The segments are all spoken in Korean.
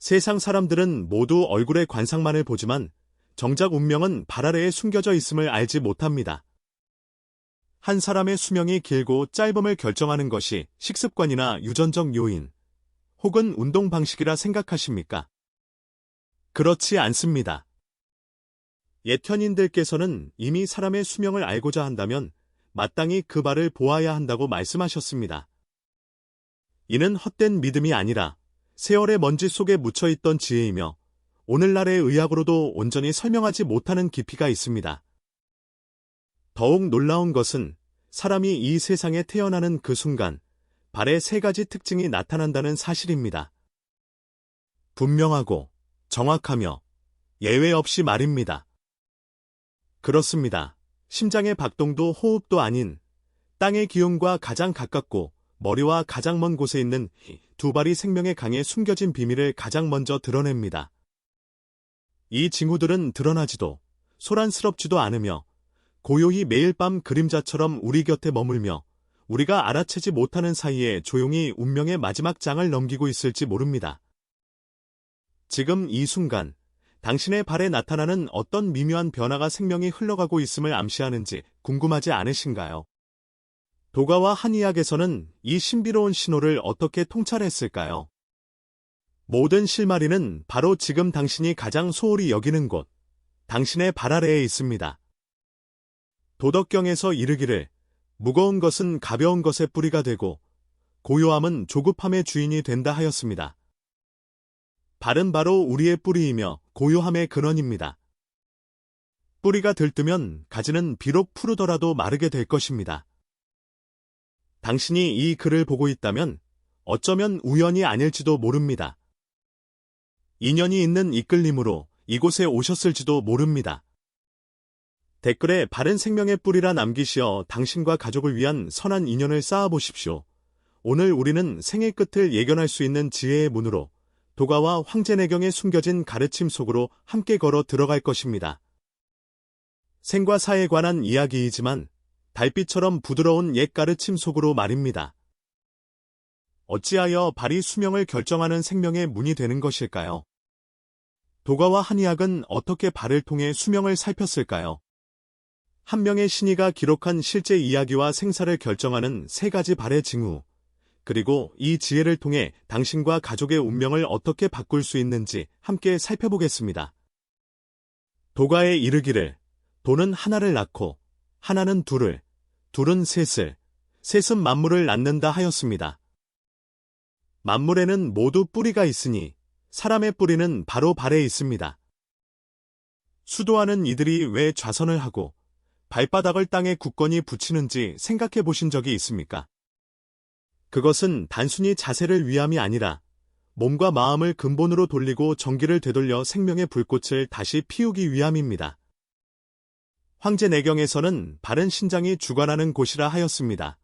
세상 사람들은 모두 얼굴의 관상만을 보지만 정작 운명은 발 아래에 숨겨져 있음을 알지 못합니다. 한 사람의 수명이 길고 짧음을 결정하는 것이 식습관이나 유전적 요인, 혹은 운동 방식이라 생각하십니까? 그렇지 않습니다. 옛 현인들께서는 이미 사람의 수명을 알고자 한다면 마땅히 그 발을 보아야 한다고 말씀하셨습니다. 이는 헛된 믿음이 아니라 세월의 먼지 속에 묻혀있던 지혜이며 오늘날의 의학으로도 온전히 설명하지 못하는 깊이가 있습니다. 더욱 놀라운 것은 사람이 이 세상에 태어나는 그 순간 발의 세 가지 특징이 나타난다는 사실입니다. 분명하고 정확하며 예외 없이 말입니다. 그렇습니다. 심장의 박동도 호흡도 아닌 땅의 기운과 가장 가깝고 머리와 가장 먼 곳에 있는 두 발이 생명의 강에 숨겨진 비밀을 가장 먼저 드러냅니다. 이 징후들은 드러나지도 소란스럽지도 않으며 고요히 매일 밤 그림자처럼 우리 곁에 머물며 우리가 알아채지 못하는 사이에 조용히 운명의 마지막 장을 넘기고 있을지 모릅니다. 지금 이 순간 당신의 발에 나타나는 어떤 미묘한 변화가 생명이 흘러가고 있음을 암시하는지 궁금하지 않으신가요? 도가와 한의학에서는 이 신비로운 신호를 어떻게 통찰했을까요? 모든 실마리는 바로 지금 당신이 가장 소홀히 여기는 곳, 당신의 발 아래에 있습니다. 도덕경에서 이르기를 무거운 것은 가벼운 것의 뿌리가 되고 고요함은 조급함의 주인이 된다 하였습니다. 발은 바로 우리의 뿌리이며 고요함의 근원입니다. 뿌리가 들뜨면 가지는 비록 푸르더라도 마르게 될 것입니다. 당신이 이 글을 보고 있다면 어쩌면 우연이 아닐지도 모릅니다. 인연이 있는 이끌림으로 이곳에 오셨을지도 모릅니다. 댓글에 바른 생명의 뿌리라 남기시어 당신과 가족을 위한 선한 인연을 쌓아보십시오. 오늘 우리는 생의 끝을 예견할 수 있는 지혜의 문으로 도가와 황제내경에 숨겨진 가르침 속으로 함께 걸어 들어갈 것입니다. 생과 사에 관한 이야기이지만 달빛처럼 부드러운 옛 가르침 속으로 말입니다. 어찌하여 발이 수명을 결정하는 생명의 문이 되는 것일까요? 도가와 한의학은 어떻게 발을 통해 수명을 살폈을까요? 한 명의 신이가 기록한 실제 이야기와 생사를 결정하는 세 가지 발의 징후, 그리고 이 지혜를 통해 당신과 가족의 운명을 어떻게 바꿀 수 있는지 함께 살펴보겠습니다. 도가에 이르기를 도는 하나를 낳고 하나는 둘을, 둘은 셋을, 셋은 만물을 낳는다 하였습니다. 만물에는 모두 뿌리가 있으니 사람의 뿌리는 바로 발에 있습니다. 수도하는 이들이 왜 좌선을 하고 발바닥을 땅에 굳건히 붙이는지 생각해 보신 적이 있습니까? 그것은 단순히 자세를 위함이 아니라 몸과 마음을 근본으로 돌리고 정기를 되돌려 생명의 불꽃을 다시 피우기 위함입니다. 황제내경에서는 바른 신장이 주관하는 곳이라 하였습니다.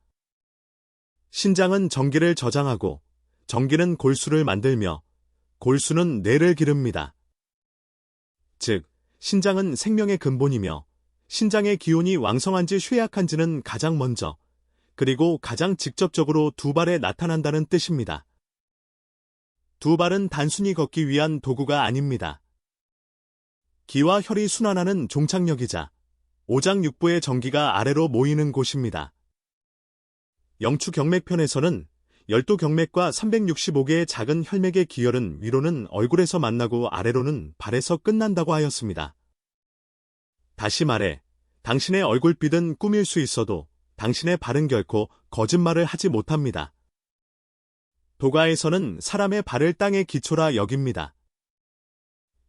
신장은 정기를 저장하고 정기는 골수를 만들며 골수는 뇌를 기릅니다. 즉, 신장은 생명의 근본이며 신장의 기운이 왕성한지 쇠약한지는 가장 먼저 그리고 가장 직접적으로 두 발에 나타난다는 뜻입니다. 두 발은 단순히 걷기 위한 도구가 아닙니다. 기와 혈이 순환하는 종착역이자 오장육부의 정기가 아래로 모이는 곳입니다. 영추경맥편에서는 12경맥과 365개의 작은 혈맥의 기혈은 위로는 얼굴에서 만나고 아래로는 발에서 끝난다고 하였습니다. 다시 말해, 당신의 얼굴빛은 꾸밀 수 있어도 당신의 발은 결코 거짓말을 하지 못합니다. 도가에서는 사람의 발을 땅의 기초라 여깁니다.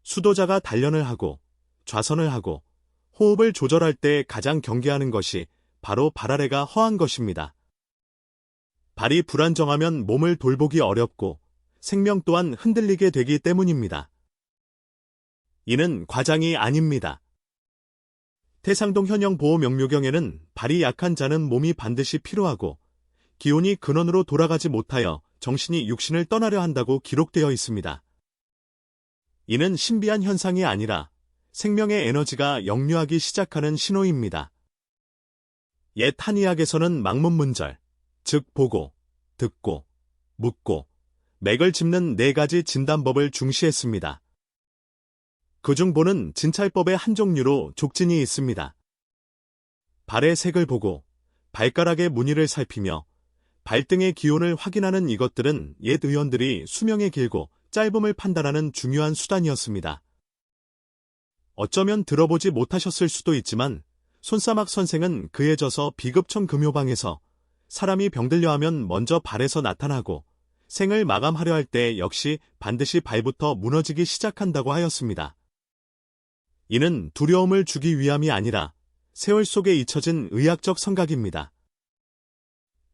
수도자가 단련을 하고 좌선을 하고 호흡을 조절할 때 가장 경계하는 것이 바로 발 아래가 허한 것입니다. 발이 불안정하면 몸을 돌보기 어렵고 생명 또한 흔들리게 되기 때문입니다. 이는 과장이 아닙니다. 태상동 현영보호명묘경에는 발이 약한 자는 몸이 반드시 피로하고 기운이 근원으로 돌아가지 못하여 정신이 육신을 떠나려 한다고 기록되어 있습니다. 이는 신비한 현상이 아니라 생명의 에너지가 역류하기 시작하는 신호입니다. 옛 한의학에서는 망문문절, 즉 보고, 듣고, 묻고, 맥을 짚는 4가지 진단법을 중시했습니다. 그중 보는 진찰법의 한 종류로 족진이 있습니다. 발의 색을 보고 발가락의 무늬를 살피며 발등의 기온을 확인하는 이것들은 옛 의원들이 수명이 길고 짧음을 판단하는 중요한 수단이었습니다. 어쩌면 들어보지 못하셨을 수도 있지만 손사막 선생은 그에 져서 비급청 금요방에서 사람이 병들려 하면 먼저 발에서 나타나고 생을 마감하려 할 때 역시 반드시 발부터 무너지기 시작한다고 하였습니다. 이는 두려움을 주기 위함이 아니라 세월 속에 잊혀진 의학적 성각입니다.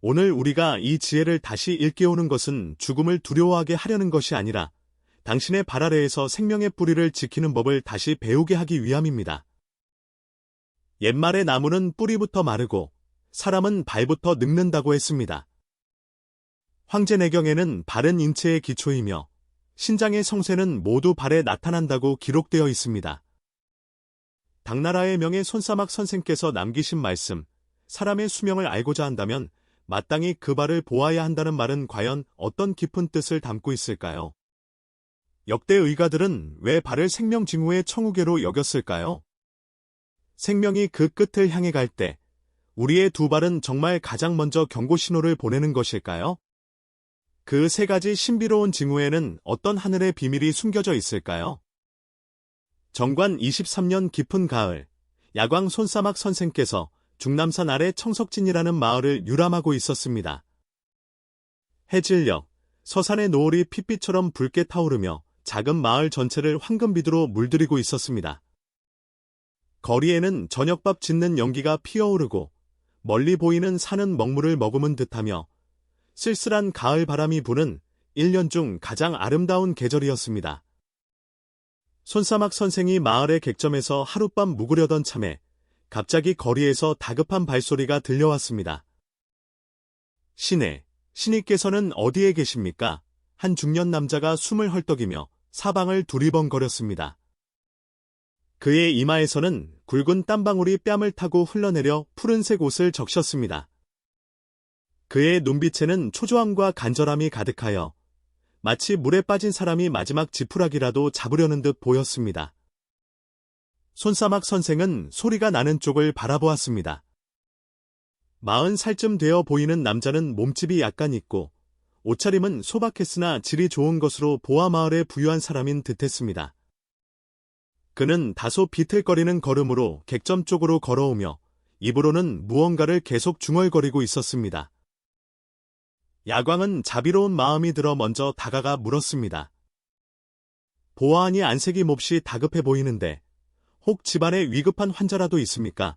오늘 우리가 이 지혜를 다시 일깨우는 것은 죽음을 두려워하게 하려는 것이 아니라 당신의 발 아래에서 생명의 뿌리를 지키는 법을 다시 배우게 하기 위함입니다. 옛말에 나무는 뿌리부터 마르고 사람은 발부터 늙는다고 했습니다. 황제내경에는 발은 인체의 기초이며 신장의 성쇠는 모두 발에 나타난다고 기록되어 있습니다. 당나라의 명예 손사막 선생께서 남기신 말씀, 사람의 수명을 알고자 한다면 마땅히 그 발을 보아야 한다는 말은 과연 어떤 깊은 뜻을 담고 있을까요? 역대 의가들은 왜 발을 생명 징후의 청우개로 여겼을까요? 생명이 그 끝을 향해 갈 때 우리의 두 발은 정말 가장 먼저 경고 신호를 보내는 것일까요? 그 3가지 신비로운 징후에는 어떤 하늘의 비밀이 숨겨져 있을까요? 정관 23년 깊은 가을, 야광 손사막 선생께서 중남산 아래 청석진이라는 마을을 유람하고 있었습니다. 해질녘, 서산의 노을이 핏빛처럼 붉게 타오르며 작은 마을 전체를 황금비두로 물들이고 있었습니다. 거리에는 저녁밥 짓는 연기가 피어오르고 멀리 보이는 산은 먹물을 머금은 듯하며 쓸쓸한 가을 바람이 부는 1년 중 가장 아름다운 계절이었습니다. 손사막 선생이 마을의 객점에서 하룻밤 묵으려던 참에 갑자기 거리에서 다급한 발소리가 들려왔습니다. 신이께서는 어디에 계십니까? 한 중년 남자가 숨을 헐떡이며 사방을 두리번거렸습니다. 그의 이마에서는 굵은 땀방울이 뺨을 타고 흘러내려 푸른색 옷을 적셨습니다. 그의 눈빛에는 초조함과 간절함이 가득하여 마치 물에 빠진 사람이 마지막 지푸라기라도 잡으려는 듯 보였습니다. 손사막 선생은 소리가 나는 쪽을 바라보았습니다. 40살쯤 되어 보이는 남자는 몸집이 약간 있고 옷차림은 소박했으나 질이 좋은 것으로 보아마을에 부유한 사람인 듯했습니다. 그는 다소 비틀거리는 걸음으로 객점 쪽으로 걸어오며 입으로는 무언가를 계속 중얼거리고 있었습니다. 야광은 자비로운 마음이 들어 먼저 다가가 물었습니다. 보아하니 안색이 몹시 다급해 보이는데 혹 집안에 위급한 환자라도 있습니까?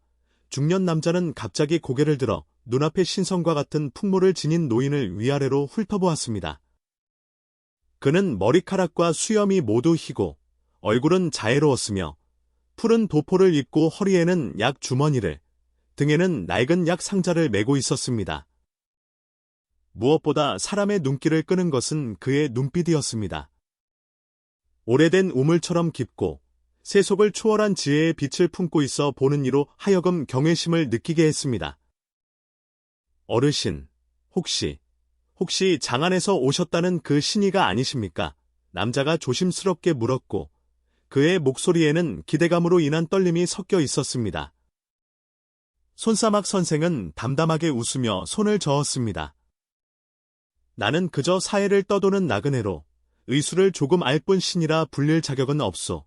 중년 남자는 갑자기 고개를 들어 눈앞에 신성과 같은 풍모를 지닌 노인을 위아래로 훑어보았습니다. 그는 머리카락과 수염이 모두 희고 얼굴은 자애로웠으며 푸른 도포를 입고 허리에는 약 주머니를, 등에는 낡은 약 상자를 메고 있었습니다. 무엇보다 사람의 눈길을 끄는 것은 그의 눈빛이었습니다. 오래된 우물처럼 깊고 세속을 초월한 지혜의 빛을 품고 있어 보는 이로 하여금 경외심을 느끼게 했습니다. 어르신, 혹시 장안에서 오셨다는 그 신이가 아니십니까? 남자가 조심스럽게 물었고 그의 목소리에는 기대감으로 인한 떨림이 섞여 있었습니다. 손사막 선생은 담담하게 웃으며 손을 저었습니다. 나는 그저 사해를 떠도는 나그네로 의술을 조금 알 뿐 신이라 불릴 자격은 없소.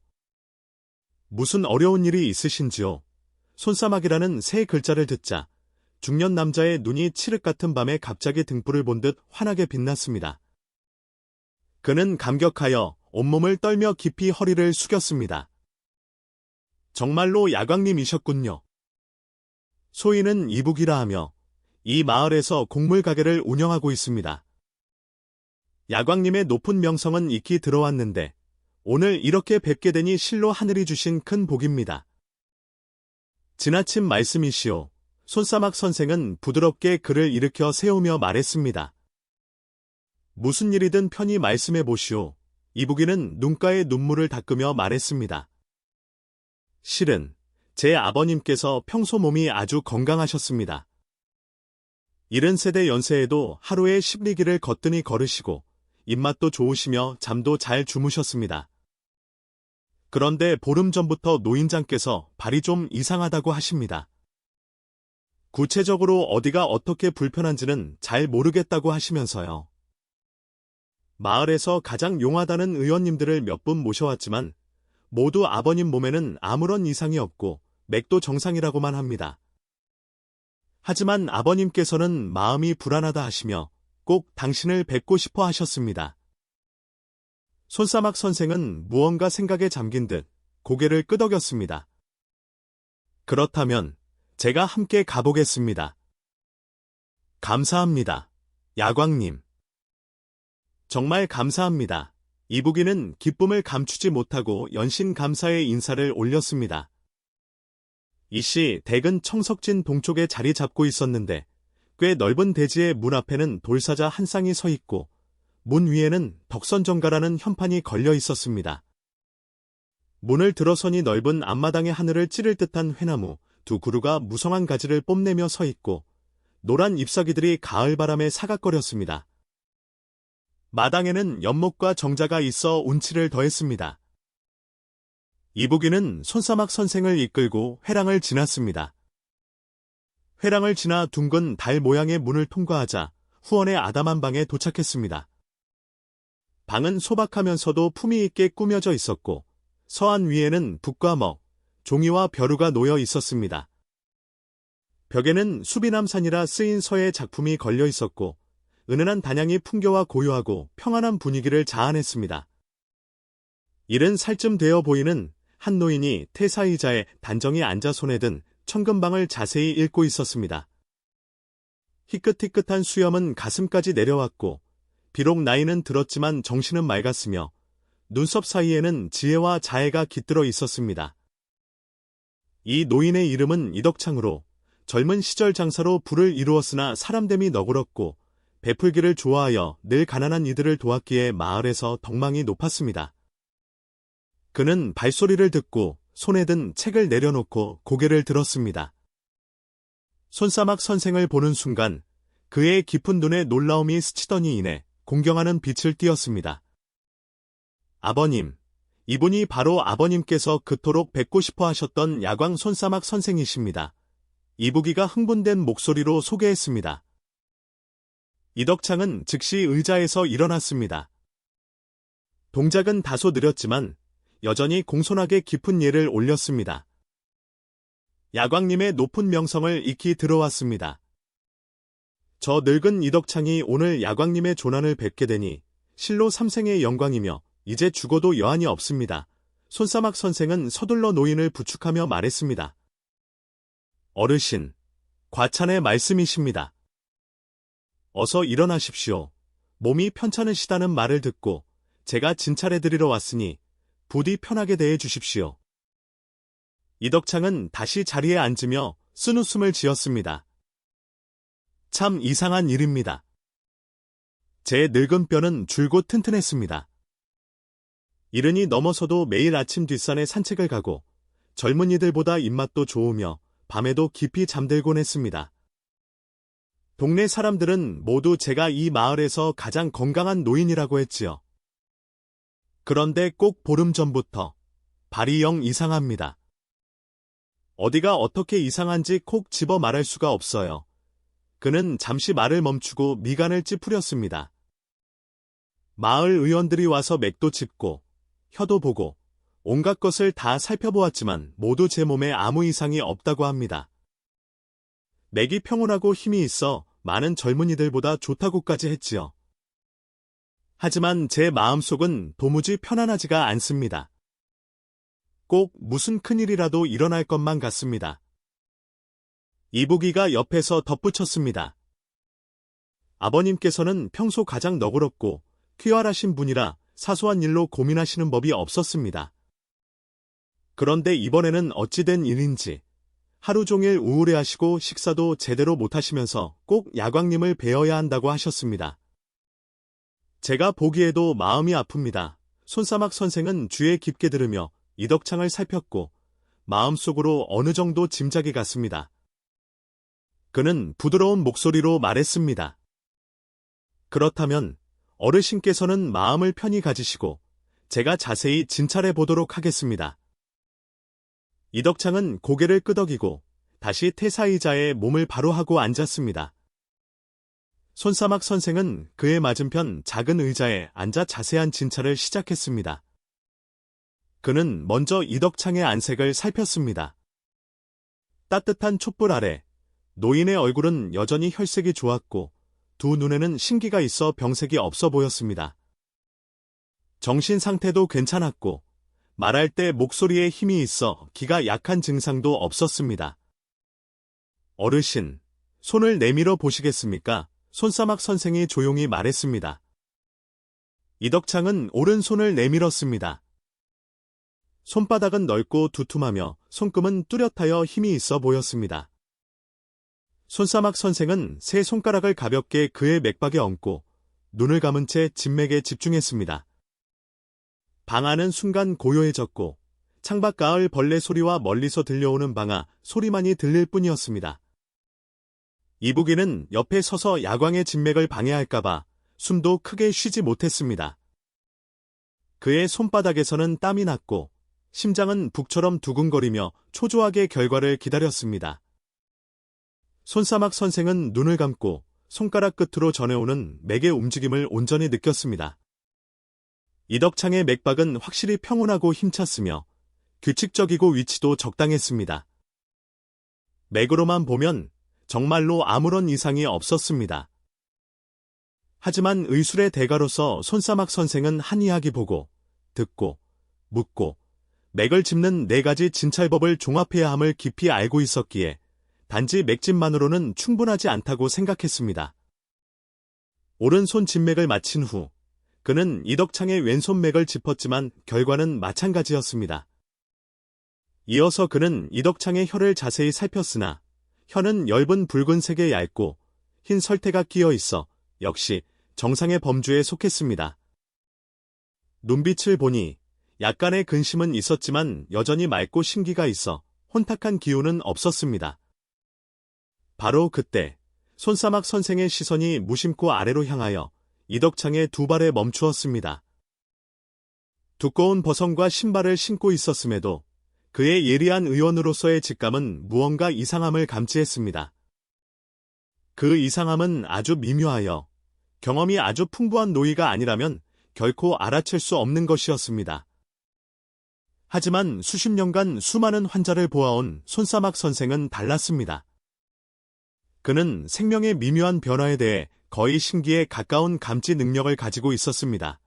무슨 어려운 일이 있으신지요? 손사막이라는 세 글자를 듣자 중년 남자의 눈이 칠흑 같은 밤에 갑자기 등불을 본 듯 환하게 빛났습니다. 그는 감격하여 온몸을 떨며 깊이 허리를 숙였습니다. 정말로 야광님이셨군요. 소인은 이북이라 하며 이 마을에서 곡물 가게를 운영하고 있습니다. 야광님의 높은 명성은 익히 들어왔는데 오늘 이렇게 뵙게 되니 실로 하늘이 주신 큰 복입니다. 지나친 말씀이시오. 손사막 선생은 부드럽게 그를 일으켜 세우며 말했습니다. 무슨 일이든 편히 말씀해 보시오. 이북이는 눈가에 눈물을 닦으며 말했습니다. 실은 제 아버님께서 평소 몸이 아주 건강하셨습니다. 70세대 연세에도 하루에 10리길을 거뜬히 걸으시고 입맛도 좋으시며 잠도 잘 주무셨습니다. 그런데 보름 전부터 노인장께서 발이 좀 이상하다고 하십니다. 구체적으로 어디가 어떻게 불편한지는 잘 모르겠다고 하시면서요. 마을에서 가장 용하다는 의원님들을 몇 분 모셔왔지만 모두 아버님 몸에는 아무런 이상이 없고 맥도 정상이라고만 합니다. 하지만 아버님께서는 마음이 불안하다 하시며 꼭 당신을 뵙고 싶어 하셨습니다. 손사막 선생은 무언가 생각에 잠긴 듯 고개를 끄덕였습니다. 그렇다면 제가 함께 가보겠습니다. 감사합니다. 야광님. 정말 감사합니다. 이북이는 기쁨을 감추지 못하고 연신 감사의 인사를 올렸습니다. 이씨 댁은 청석진 동쪽에 자리 잡고 있었는데 꽤 넓은 대지의 문 앞에는 돌사자 한 쌍이 서 있고 문 위에는 덕선정가라는 현판이 걸려 있었습니다. 문을 들어서니 넓은 앞마당의 하늘을 찌를 듯한 회나무 두 그루가 무성한 가지를 뽐내며 서 있고 노란 잎사귀들이 가을바람에 사각거렸습니다. 마당에는 연목과 정자가 있어 운치를 더했습니다. 이북이는 손사막 선생을 이끌고 회랑을 지났습니다. 회랑을 지나 둥근 달 모양의 문을 통과하자 후원의 아담한 방에 도착했습니다. 방은 소박하면서도 품위 있게 꾸며져 있었고 서안 위에는 북과 먹, 종이와 벼루가 놓여 있었습니다. 벽에는 수비남산이라 쓰인 서의 작품이 걸려 있었고 은은한 단향이 풍겨와 고요하고 평안한 분위기를 자아냈습니다. 70살쯤 되어 보이는 한 노인이 태사의자에 단정히 앉아 손에 든 천금방을 자세히 읽고 있었습니다. 희끗희끗한 수염은 가슴까지 내려왔고 비록 나이는 들었지만 정신은 맑았으며 눈썹 사이에는 지혜와 자애가 깃들어 있었습니다. 이 노인의 이름은 이덕창으로 젊은 시절 장사로 부를 이루었으나 사람됨이 너그럽고 베풀기를 좋아하여 늘 가난한 이들을 도왔기에 마을에서 덕망이 높았습니다. 그는 발소리를 듣고 손에 든 책을 내려놓고 고개를 들었습니다. 손사막 선생을 보는 순간 그의 깊은 눈에 놀라움이 스치더니 이내 공경하는 빛을 띄었습니다. 아버님, 이분이 바로 아버님께서 그토록 뵙고 싶어 하셨던 야광 손사막 선생이십니다. 이북이가 흥분된 목소리로 소개했습니다. 이덕창은 즉시 의자에서 일어났습니다. 동작은 다소 느렸지만 여전히 공손하게 깊은 예를 올렸습니다. 야광님의 높은 명성을 익히 들어왔습니다. 저 늙은 이덕창이 오늘 야광님의 조난을 뵙게 되니 실로 삼생의 영광이며 이제 죽어도 여한이 없습니다. 손사막 선생은 서둘러 노인을 부축하며 말했습니다. 어르신, 과찬의 말씀이십니다. 어서 일어나십시오. 몸이 편찮으시다는 말을 듣고 제가 진찰해드리러 왔으니 부디 편하게 대해 주십시오. 이덕창은 다시 자리에 앉으며 쓴웃음을 지었습니다. 참 이상한 일입니다. 제 늙은 뼈는 줄곧 튼튼했습니다. 이른이 넘어서도 매일 아침 뒷산에 산책을 가고 젊은이들보다 입맛도 좋으며 밤에도 깊이 잠들곤 했습니다. 동네 사람들은 모두 제가 이 마을에서 가장 건강한 노인이라고 했지요. 그런데 꼭 보름 전부터 발이 영 이상합니다. 어디가 어떻게 이상한지 콕 집어 말할 수가 없어요. 그는 잠시 말을 멈추고 미간을 찌푸렸습니다. 마을 의원들이 와서 맥도 짚고 혀도 보고 온갖 것을 다 살펴보았지만 모두 제 몸에 아무 이상이 없다고 합니다. 맥이 평온하고 힘이 있어 많은 젊은이들보다 좋다고까지 했지요. 하지만 제 마음속은 도무지 편안하지가 않습니다. 꼭 무슨 큰일이라도 일어날 것만 같습니다. 이북이가 옆에서 덧붙였습니다. 아버님께서는 평소 가장 너그럽고 퀴활하신 분이라 사소한 일로 고민하시는 법이 없었습니다. 그런데 이번에는 어찌 된 일인지 하루 종일 우울해하시고 식사도 제대로 못하시면서 꼭 야광님을 뵈어야 한다고 하셨습니다. 제가 보기에도 마음이 아픕니다. 손사막 선생은 귀에 깊게 들으며 이덕창을 살폈고 마음속으로 어느 정도 짐작이 갔습니다. 그는 부드러운 목소리로 말했습니다. 그렇다면 어르신께서는 마음을 편히 가지시고 제가 자세히 진찰해 보도록 하겠습니다. 이덕창은 고개를 끄덕이고 다시 태사의자에 몸을 바로 하고 앉았습니다. 손사막 선생은 그의 맞은편 작은 의자에 앉아 자세한 진찰을 시작했습니다. 그는 먼저 이덕창의 안색을 살폈습니다. 따뜻한 촛불 아래 노인의 얼굴은 여전히 혈색이 좋았고 두 눈에는 신기가 있어 병색이 없어 보였습니다. 정신 상태도 괜찮았고 말할 때 목소리에 힘이 있어 기가 약한 증상도 없었습니다. 어르신, 손을 내밀어 보시겠습니까? 손사막 선생이 조용히 말했습니다. 이덕창은 오른손을 내밀었습니다. 손바닥은 넓고 두툼하며 손금은 뚜렷하여 힘이 있어 보였습니다. 손사막 선생은 세 손가락을 가볍게 그의 맥박에 얹고 눈을 감은 채 진맥에 집중했습니다. 방 안은 순간 고요해졌고 창밖 가을 벌레 소리와 멀리서 들려오는 방아 소리만이 들릴 뿐이었습니다. 이북이는 옆에 서서 야광의 진맥을 방해할까봐 숨도 크게 쉬지 못했습니다. 그의 손바닥에서는 땀이 났고 심장은 북처럼 두근거리며 초조하게 결과를 기다렸습니다. 손사막 선생은 눈을 감고 손가락 끝으로 전해오는 맥의 움직임을 온전히 느꼈습니다. 이덕창의 맥박은 확실히 평온하고 힘찼으며 규칙적이고 위치도 적당했습니다. 맥으로만 보면 정말로 아무런 이상이 없었습니다. 하지만 의술의 대가로서 손사막 선생은 한 이야기 보고, 듣고, 묻고, 맥을 짚는 네 가지 진찰법을 종합해야 함을 깊이 알고 있었기에 단지 맥짚만으로는 충분하지 않다고 생각했습니다. 오른손 진맥을 마친 후 그는 이덕창의 왼손 맥을 짚었지만 결과는 마찬가지였습니다. 이어서 그는 이덕창의 혀를 자세히 살폈으나 혀는 엷은 붉은색에 얇고 흰 설태가 끼어 있어 역시 정상의 범주에 속했습니다. 눈빛을 보니 약간의 근심은 있었지만 여전히 맑고 신기가 있어 혼탁한 기운은 없었습니다. 바로 그때 손사막 선생의 시선이 무심코 아래로 향하여 이덕창의 두 발에 멈추었습니다. 두꺼운 버선과 신발을 신고 있었음에도 그의 예리한 의원으로서의 직감은 무언가 이상함을 감지했습니다. 그 이상함은 아주 미묘하여 경험이 아주 풍부한 노이가 아니라면 결코 알아챌 수 없는 것이었습니다. 하지만 수십 년간 수많은 환자를 보아온 손사막 선생은 달랐습니다. 그는 생명의 미묘한 변화에 대해 거의 신기에 가까운 감지 능력을 가지고 있었습니다.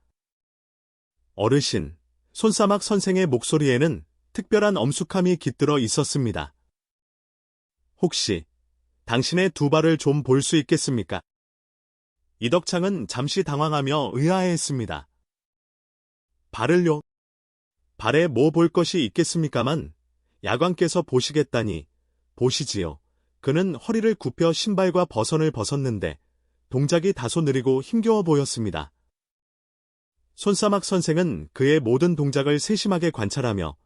어르신, 손사막 선생의 목소리에는 특별한 엄숙함이 깃들어 있었습니다. 혹시 당신의 두 발을 좀 볼 수 있겠습니까? 이덕창은 잠시 당황하며 의아해했습니다. 발을요? 발에 뭐 볼 것이 있겠습니까만 야광께서 보시겠다니 보시지요. 그는 허리를 굽혀 신발과 버선을 벗었는데 동작이 다소 느리고 힘겨워 보였습니다. 손사막 선생은 그의 모든 동작을 세심하게 관찰하며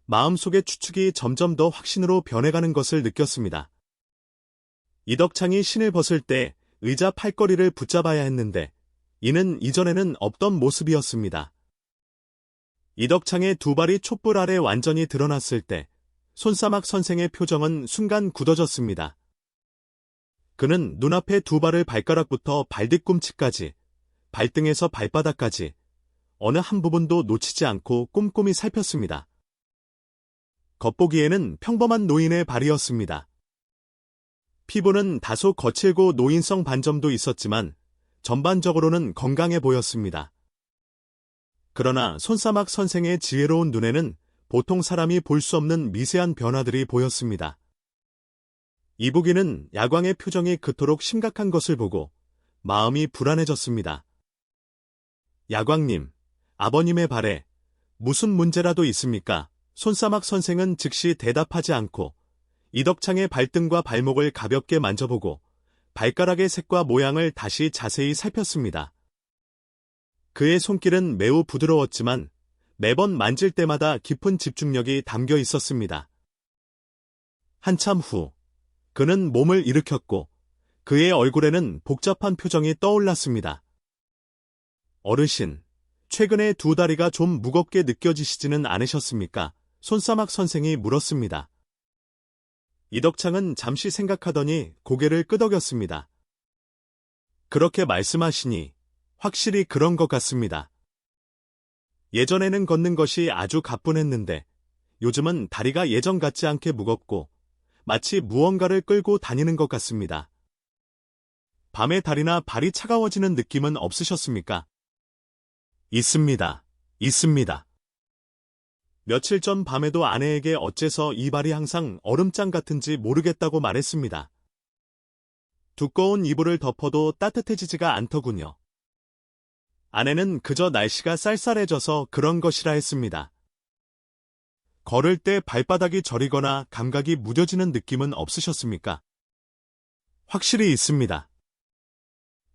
마음속의 추측이 점점 더 확신으로 변해가는 것을 느꼈습니다. 이덕창이 신을 벗을 때 의자 팔걸이를 붙잡아야 했는데 이는 이전에는 없던 모습이었습니다. 이덕창의 두 발이 촛불 아래 완전히 드러났을 때 손사막 선생의 표정은 순간 굳어졌습니다. 그는 눈앞에 두 발을 발가락부터 발뒤꿈치까지, 발등에서 발바닥까지 어느 한 부분도 놓치지 않고 꼼꼼히 살폈습니다. 겉보기에는 평범한 노인의 발이었습니다. 피부는 다소 거칠고 노인성 반점도 있었지만 전반적으로는 건강해 보였습니다. 그러나 손사막 선생의 지혜로운 눈에는 보통 사람이 볼 수 없는 미세한 변화들이 보였습니다. 이북이는 야광의 표정이 그토록 심각한 것을 보고 마음이 불안해졌습니다. 야광님, 아버님의 발에 무슨 문제라도 있습니까? 손사막 선생은 즉시 대답하지 않고 이덕창의 발등과 발목을 가볍게 만져보고 발가락의 색과 모양을 다시 자세히 살폈습니다. 그의 손길은 매우 부드러웠지만 매번 만질 때마다 깊은 집중력이 담겨 있었습니다. 한참 후 그는 몸을 일으켰고 그의 얼굴에는 복잡한 표정이 떠올랐습니다. 어르신, 최근에 두 다리가 좀 무겁게 느껴지시지는 않으셨습니까? 손사막 선생이 물었습니다. 이덕창은 잠시 생각하더니 고개를 끄덕였습니다. 그렇게 말씀하시니 확실히 그런 것 같습니다. 예전에는 걷는 것이 아주 가뿐했는데 요즘은 다리가 예전 같지 않게 무겁고 마치 무언가를 끌고 다니는 것 같습니다. 밤에 다리나 발이 차가워지는 느낌은 없으셨습니까? 있습니다. 있습니다. 며칠 전 밤에도 아내에게 어째서 이 발이 항상 얼음장 같은지 모르겠다고 말했습니다. 두꺼운 이불을 덮어도 따뜻해지지가 않더군요. 아내는 그저 날씨가 쌀쌀해져서 그런 것이라 했습니다. 걸을 때 발바닥이 저리거나 감각이 무뎌지는 느낌은 없으셨습니까? 확실히 있습니다.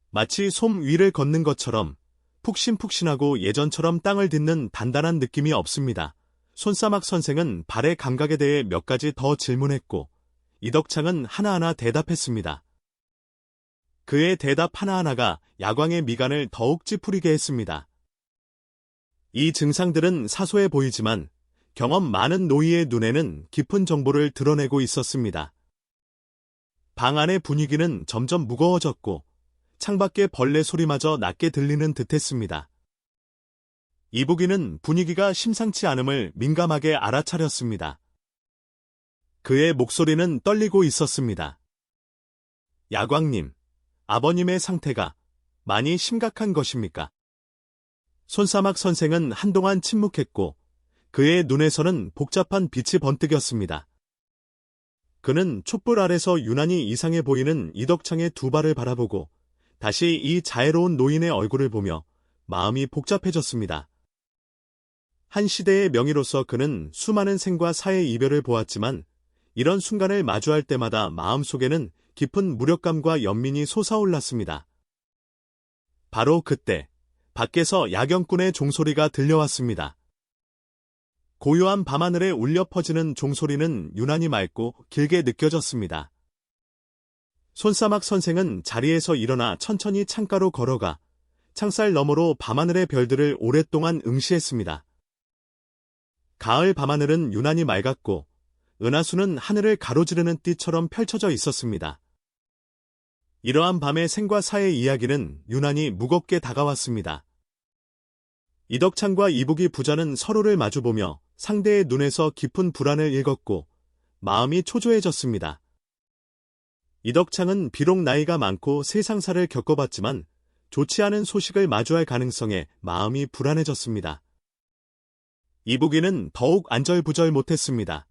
마치 솜 위를 걷는 것처럼 푹신푹신하고 예전처럼 땅을 딛는 단단한 느낌이 없습니다. 손사막 선생은 발의 감각에 대해 몇 가지 더 질문했고 이덕창은 하나하나 대답했습니다. 그의 대답 하나하나가 야광의 미간을 더욱 찌푸리게 했습니다. 이 증상들은 사소해 보이지만 경험 많은 노이의 눈에는 깊은 정보를 드러내고 있었습니다. 방 안의 분위기는 점점 무거워졌고 창밖의 벌레 소리마저 낮게 들리는 듯했습니다. 이북이는 분위기가 심상치 않음을 민감하게 알아차렸습니다. 그의 목소리는 떨리고 있었습니다. 야광님, 아버님의 상태가 많이 심각한 것입니까? 손사막 선생은 한동안 침묵했고 그의 눈에서는 복잡한 빛이 번뜩였습니다. 그는 촛불 아래서 유난히 이상해 보이는 이덕창의 두 발을 바라보고 다시 이 자애로운 노인의 얼굴을 보며 마음이 복잡해졌습니다. 한 시대의 명의로서 그는 수많은 생과 사의 이별을 보았지만 이런 순간을 마주할 때마다 마음속에는 깊은 무력감과 연민이 솟아올랐습니다. 바로 그때 밖에서 야경꾼의 종소리가 들려왔습니다. 고요한 밤하늘에 울려 퍼지는 종소리는 유난히 맑고 길게 느껴졌습니다. 손사막 선생은 자리에서 일어나 천천히 창가로 걸어가 창살 너머로 밤하늘의 별들을 오랫동안 응시했습니다. 가을 밤하늘은 유난히 맑았고 은하수는 하늘을 가로지르는 띠처럼 펼쳐져 있었습니다. 이러한 밤의 생과 사의 이야기는 유난히 무겁게 다가왔습니다. 이덕창과 이북이 부자는 서로를 마주보며 상대의 눈에서 깊은 불안을 읽었고 마음이 초조해졌습니다. 이덕창은 비록 나이가 많고 세상사를 겪어봤지만 좋지 않은 소식을 마주할 가능성에 마음이 불안해졌습니다. 이북이는 더욱 안절부절 못했습니다.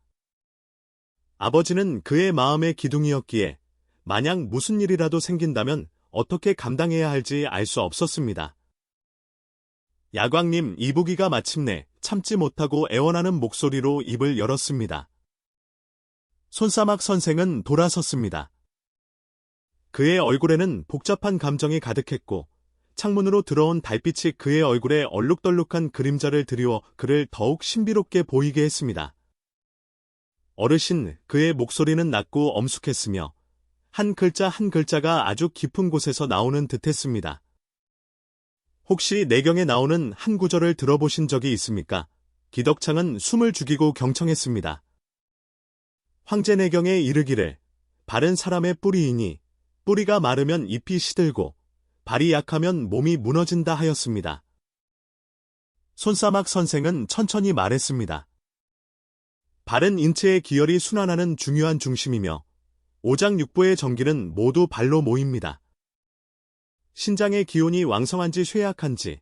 아버지는 그의 마음의 기둥이었기에 만약 무슨 일이라도 생긴다면 어떻게 감당해야 할지 알 수 없었습니다. 야광님, 이북이가 마침내 참지 못하고 애원하는 목소리로 입을 열었습니다. 손사막 선생은 돌아섰습니다. 그의 얼굴에는 복잡한 감정이 가득했고 창문으로 들어온 달빛이 그의 얼굴에 얼룩덜룩한 그림자를 드리워 그를 더욱 신비롭게 보이게 했습니다. 어르신, 그의 목소리는 낮고 엄숙했으며 한 글자 한 글자가 아주 깊은 곳에서 나오는 듯했습니다. 혹시 내경에 나오는 한 구절을 들어보신 적이 있습니까? 기덕창은 숨을 죽이고 경청했습니다. 황제내경에 이르기를 바른 사람의 뿌리이니 뿌리가 마르면 잎이 시들고 발이 약하면 몸이 무너진다 하였습니다. 손사막 선생은 천천히 말했습니다. 발은 인체의 기혈이 순환하는 중요한 중심이며 오장육부의 전기는 모두 발로 모입니다. 신장의 기운이 왕성한지 쇠약한지,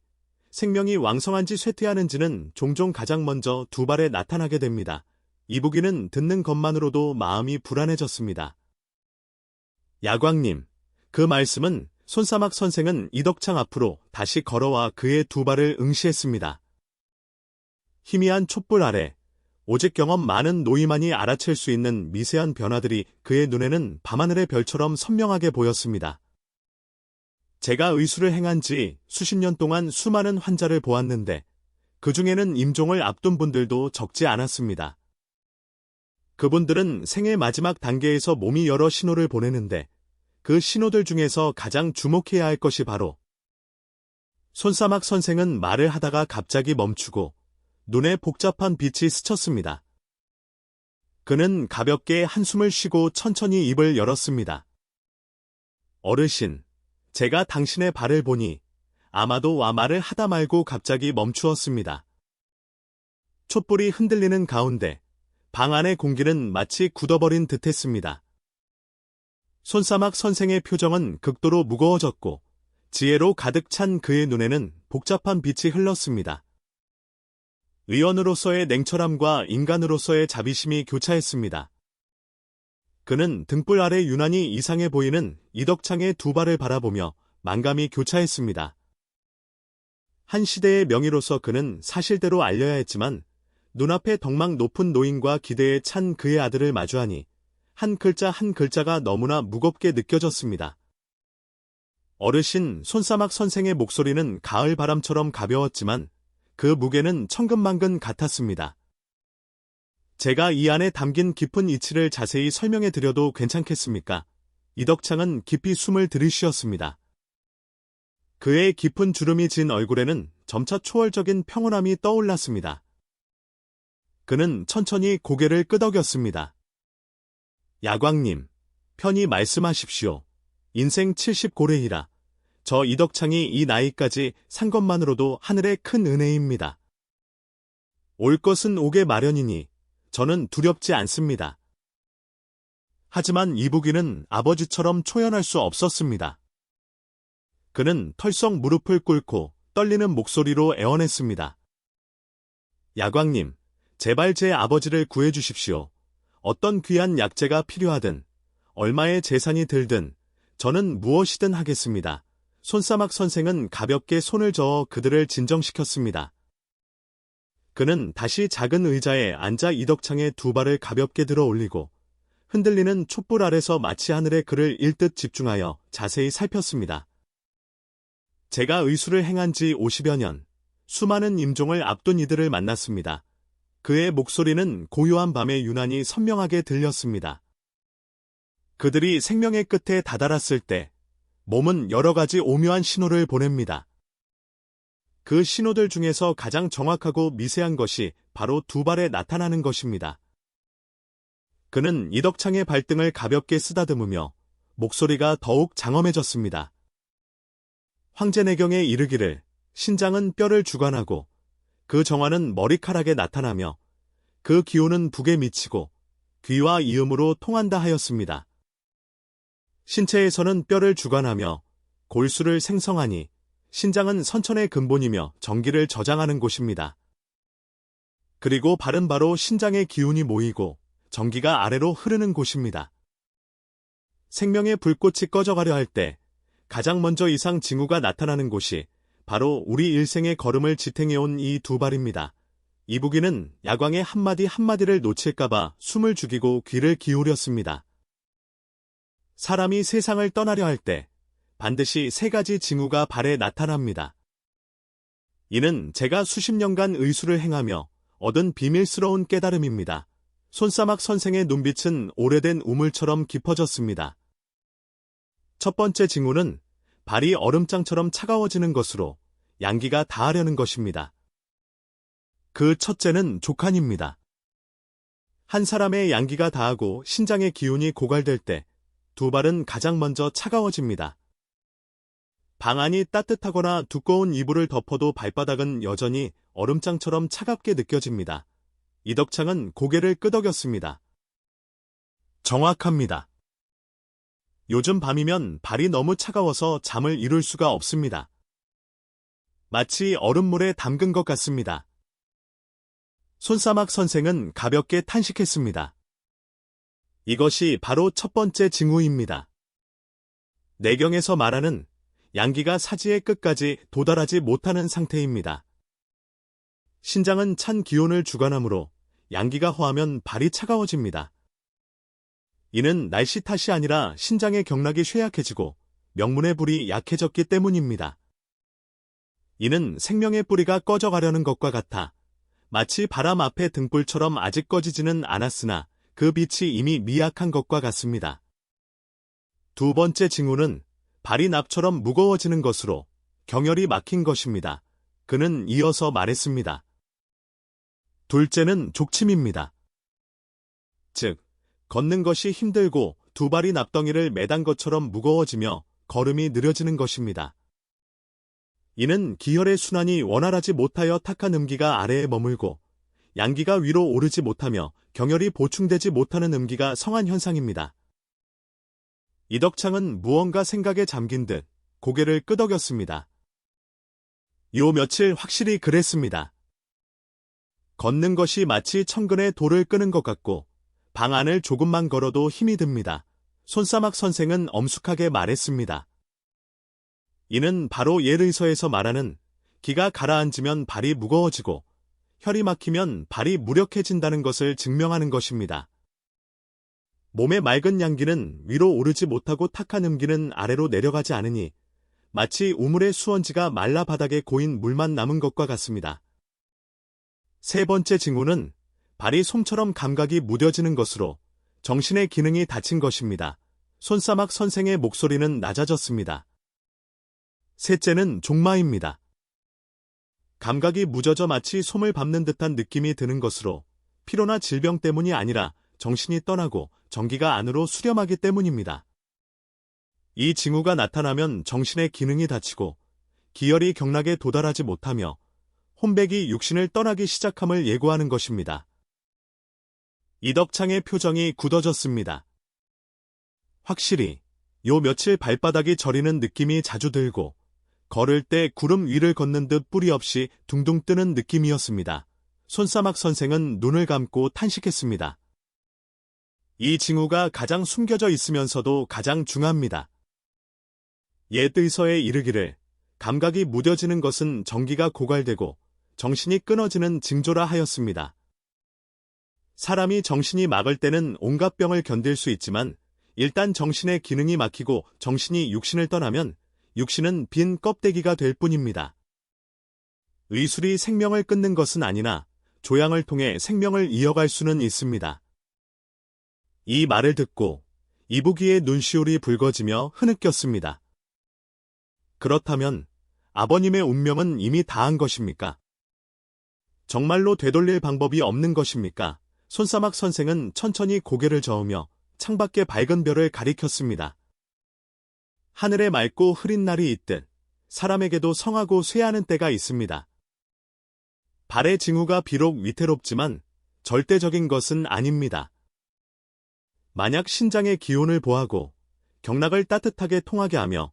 생명이 왕성한지 쇠퇴하는지는 종종 가장 먼저 두 발에 나타나게 됩니다. 이북이는 듣는 것만으로도 마음이 불안해졌습니다. 야광님, 그 말씀은 손사막 선생은 이덕창 앞으로 다시 걸어와 그의 두 발을 응시했습니다. 희미한 촛불 아래 오직 경험 많은 노이만이 알아챌 수 있는 미세한 변화들이 그의 눈에는 밤하늘의 별처럼 선명하게 보였습니다. 제가 의술을 행한 지 수십 년 동안 수많은 환자를 보았는데 그 중에는 임종을 앞둔 분들도 적지 않았습니다. 그분들은 생의 마지막 단계에서 몸이 여러 신호를 보내는데 그 신호들 중에서 가장 주목해야 할 것이 바로 손사막 선생은 말을 하다가 갑자기 멈추고 눈에 복잡한 빛이 스쳤습니다. 그는 가볍게 한숨을 쉬고 천천히 입을 열었습니다. 어르신, 제가 당신의 발을 보니 아마도 말을 하다 말고 갑자기 멈추었습니다. 촛불이 흔들리는 가운데 방 안의 공기는 마치 굳어버린 듯했습니다. 손사막 선생의 표정은 극도로 무거워졌고 지혜로 가득 찬 그의 눈에는 복잡한 빛이 흘렀습니다. 의원으로서의 냉철함과 인간으로서의 자비심이 교차했습니다. 그는 등불 아래 유난히 이상해 보이는 이덕창의 두 발을 바라보며 만감이 교차했습니다. 한 시대의 명의로서 그는 사실대로 알려야 했지만 눈앞에 덕망 높은 노인과 기대에 찬 그의 아들을 마주하니 한 글자 한 글자가 너무나 무겁게 느껴졌습니다. 어르신 손사막 선생의 목소리는 가을 바람처럼 가벼웠지만 그 무게는 천근만근 같았습니다. 제가 이 안에 담긴 깊은 이치를 자세히 설명해 드려도 괜찮겠습니까? 이덕창은 깊이 숨을 들이쉬었습니다. 그의 깊은 주름이 진 얼굴에는 점차 초월적인 평온함이 떠올랐습니다. 그는 천천히 고개를 끄덕였습니다. 야광님, 편히 말씀하십시오. 인생 70고래이라 저 이덕창이 이 나이까지 산 것만으로도 하늘의 큰 은혜입니다. 올 것은 오게 마련이니 저는 두렵지 않습니다. 하지만 이북이는 아버지처럼 초연할 수 없었습니다. 그는 털썩 무릎을 꿇고 떨리는 목소리로 애원했습니다. 야광님, 제발 제 아버지를 구해주십시오. 어떤 귀한 약재가 필요하든, 얼마의 재산이 들든, 저는 무엇이든 하겠습니다. 손사막 선생은 가볍게 손을 저어 그들을 진정시켰습니다. 그는 다시 작은 의자에 앉아 이덕창의 두 발을 가볍게 들어 올리고 흔들리는 촛불 아래서 마치 하늘에 그를 읽듯 집중하여 자세히 살폈습니다. 제가 의술을 행한 지 50여 년, 수많은 임종을 앞둔 이들을 만났습니다. 그의 목소리는 고요한 밤에 유난히 선명하게 들렸습니다. 그들이 생명의 끝에 다다랐을 때 몸은 여러 가지 오묘한 신호를 보냅니다. 그 신호들 중에서 가장 정확하고 미세한 것이 바로 두 발에 나타나는 것입니다. 그는 이덕창의 발등을 가볍게 쓰다듬으며 목소리가 더욱 장엄해졌습니다. 황제내경에 이르기를 신장은 뼈를 주관하고 그 정화는 머리카락에 나타나며 그 기호는 북에 미치고 귀와 이음으로 통한다 하였습니다. 신체에서는 뼈를 주관하며 골수를 생성하니 신장은 선천의 근본이며 전기를 저장하는 곳입니다. 그리고 발은 바로 신장의 기운이 모이고 전기가 아래로 흐르는 곳입니다. 생명의 불꽃이 꺼져가려 할 때 가장 먼저 이상 징후가 나타나는 곳이 바로 우리 일생의 걸음을 지탱해온 이 두 발입니다. 이북이는 야광의 한마디 한마디를 놓칠까봐 숨을 죽이고 귀를 기울였습니다. 사람이 세상을 떠나려 할 때 반드시 세 가지 징후가 발에 나타납니다. 이는 제가 수십 년간 의술을 행하며 얻은 비밀스러운 깨달음입니다. 손사막 선생의 눈빛은 오래된 우물처럼 깊어졌습니다. 첫 번째 징후는 발이 얼음장처럼 차가워지는 것으로 양기가 다하려는 것입니다. 그 첫째는 족한입니다. 한 사람의 양기가 다하고 신장의 기운이 고갈될 때 두 발은 가장 먼저 차가워집니다. 방 안이 따뜻하거나 두꺼운 이불을 덮어도 발바닥은 여전히 얼음장처럼 차갑게 느껴집니다. 이덕창은 고개를 끄덕였습니다. 정확합니다. 요즘 밤이면 발이 너무 차가워서 잠을 이룰 수가 없습니다. 마치 얼음물에 담근 것 같습니다. 손사막 선생은 가볍게 탄식했습니다. 이것이 바로 첫 번째 징후입니다. 내경에서 말하는 양기가 사지의 끝까지 도달하지 못하는 상태입니다. 신장은 찬 기온을 주관하므로 양기가 허하면 발이 차가워집니다. 이는 날씨 탓이 아니라 신장의 경락이 쇠약해지고 명문의 불이 약해졌기 때문입니다. 이는 생명의 뿌리가 꺼져가려는 것과 같아 마치 바람 앞의 등불처럼 아직 꺼지지는 않았으나 그 빛이 이미 미약한 것과 같습니다. 두 번째 징후는 발이 납처럼 무거워지는 것으로 경혈이 막힌 것입니다. 그는 이어서 말했습니다. 둘째는 족침입니다. 즉, 걷는 것이 힘들고 두 발이 납덩이를 매단 것처럼 무거워지며 걸음이 느려지는 것입니다. 이는 기혈의 순환이 원활하지 못하여 탁한 음기가 아래에 머물고 양기가 위로 오르지 못하며 경혈이 보충되지 못하는 음기가 성한 현상입니다. 이덕창은 무언가 생각에 잠긴 듯 고개를 끄덕였습니다. 요 며칠 확실히 그랬습니다. 걷는 것이 마치 천근에 돌을 끄는 것 같고 방 안을 조금만 걸어도 힘이 듭니다. 손사막 선생은 엄숙하게 말했습니다. 이는 바로 예의서에서 말하는 기가 가라앉으면 발이 무거워지고 혈이 막히면 발이 무력해진다는 것을 증명하는 것입니다. 몸의 맑은 양기는 위로 오르지 못하고 탁한 음기는 아래로 내려가지 않으니 마치 우물의 수원지가 말라 바닥에 고인 물만 남은 것과 같습니다. 세 번째 징후는 발이 솜처럼 감각이 무뎌지는 것으로 정신의 기능이 닫힌 것입니다. 손사막 선생의 목소리는 낮아졌습니다. 셋째는 종마입니다. 감각이 무뎌져 마치 솜을 밟는 듯한 느낌이 드는 것으로 피로나 질병 때문이 아니라 정신이 떠나고 정기가 안으로 수렴하기 때문입니다. 이 징후가 나타나면 정신의 기능이 닫히고 기혈이 경락에 도달하지 못하며 혼백이 육신을 떠나기 시작함을 예고하는 것입니다. 이덕창의 표정이 굳어졌습니다. 확실히 요 며칠 발바닥이 저리는 느낌이 자주 들고 걸을 때 구름 위를 걷는 듯 뿌리 없이 둥둥 뜨는 느낌이었습니다. 손사막 선생은 눈을 감고 탄식했습니다. 이 징후가 가장 숨겨져 있으면서도 가장 중합니다. 옛 의서에 이르기를 감각이 무뎌지는 것은 정기가 고갈되고 정신이 끊어지는 징조라 하였습니다. 사람이 정신이 막을 때는 온갖 병을 견딜 수 있지만 일단 정신의 기능이 막히고 정신이 육신을 떠나면 육신은 빈 껍데기가 될 뿐입니다. 의술이 생명을 끊는 것은 아니나 조양을 통해 생명을 이어갈 수는 있습니다. 이 말을 듣고 이북이의 눈시울이 붉어지며 흐느꼈습니다. 그렇다면 아버님의 운명은 이미 다한 것입니까? 정말로 되돌릴 방법이 없는 것입니까? 손사막 선생은 천천히 고개를 저으며 창밖의 밝은 별을 가리켰습니다. 하늘에 맑고 흐린 날이 있듯 사람에게도 성하고 쇠하는 때가 있습니다. 발의 징후가 비록 위태롭지만 절대적인 것은 아닙니다. 만약 신장의 기운을 보하고 경락을 따뜻하게 통하게 하며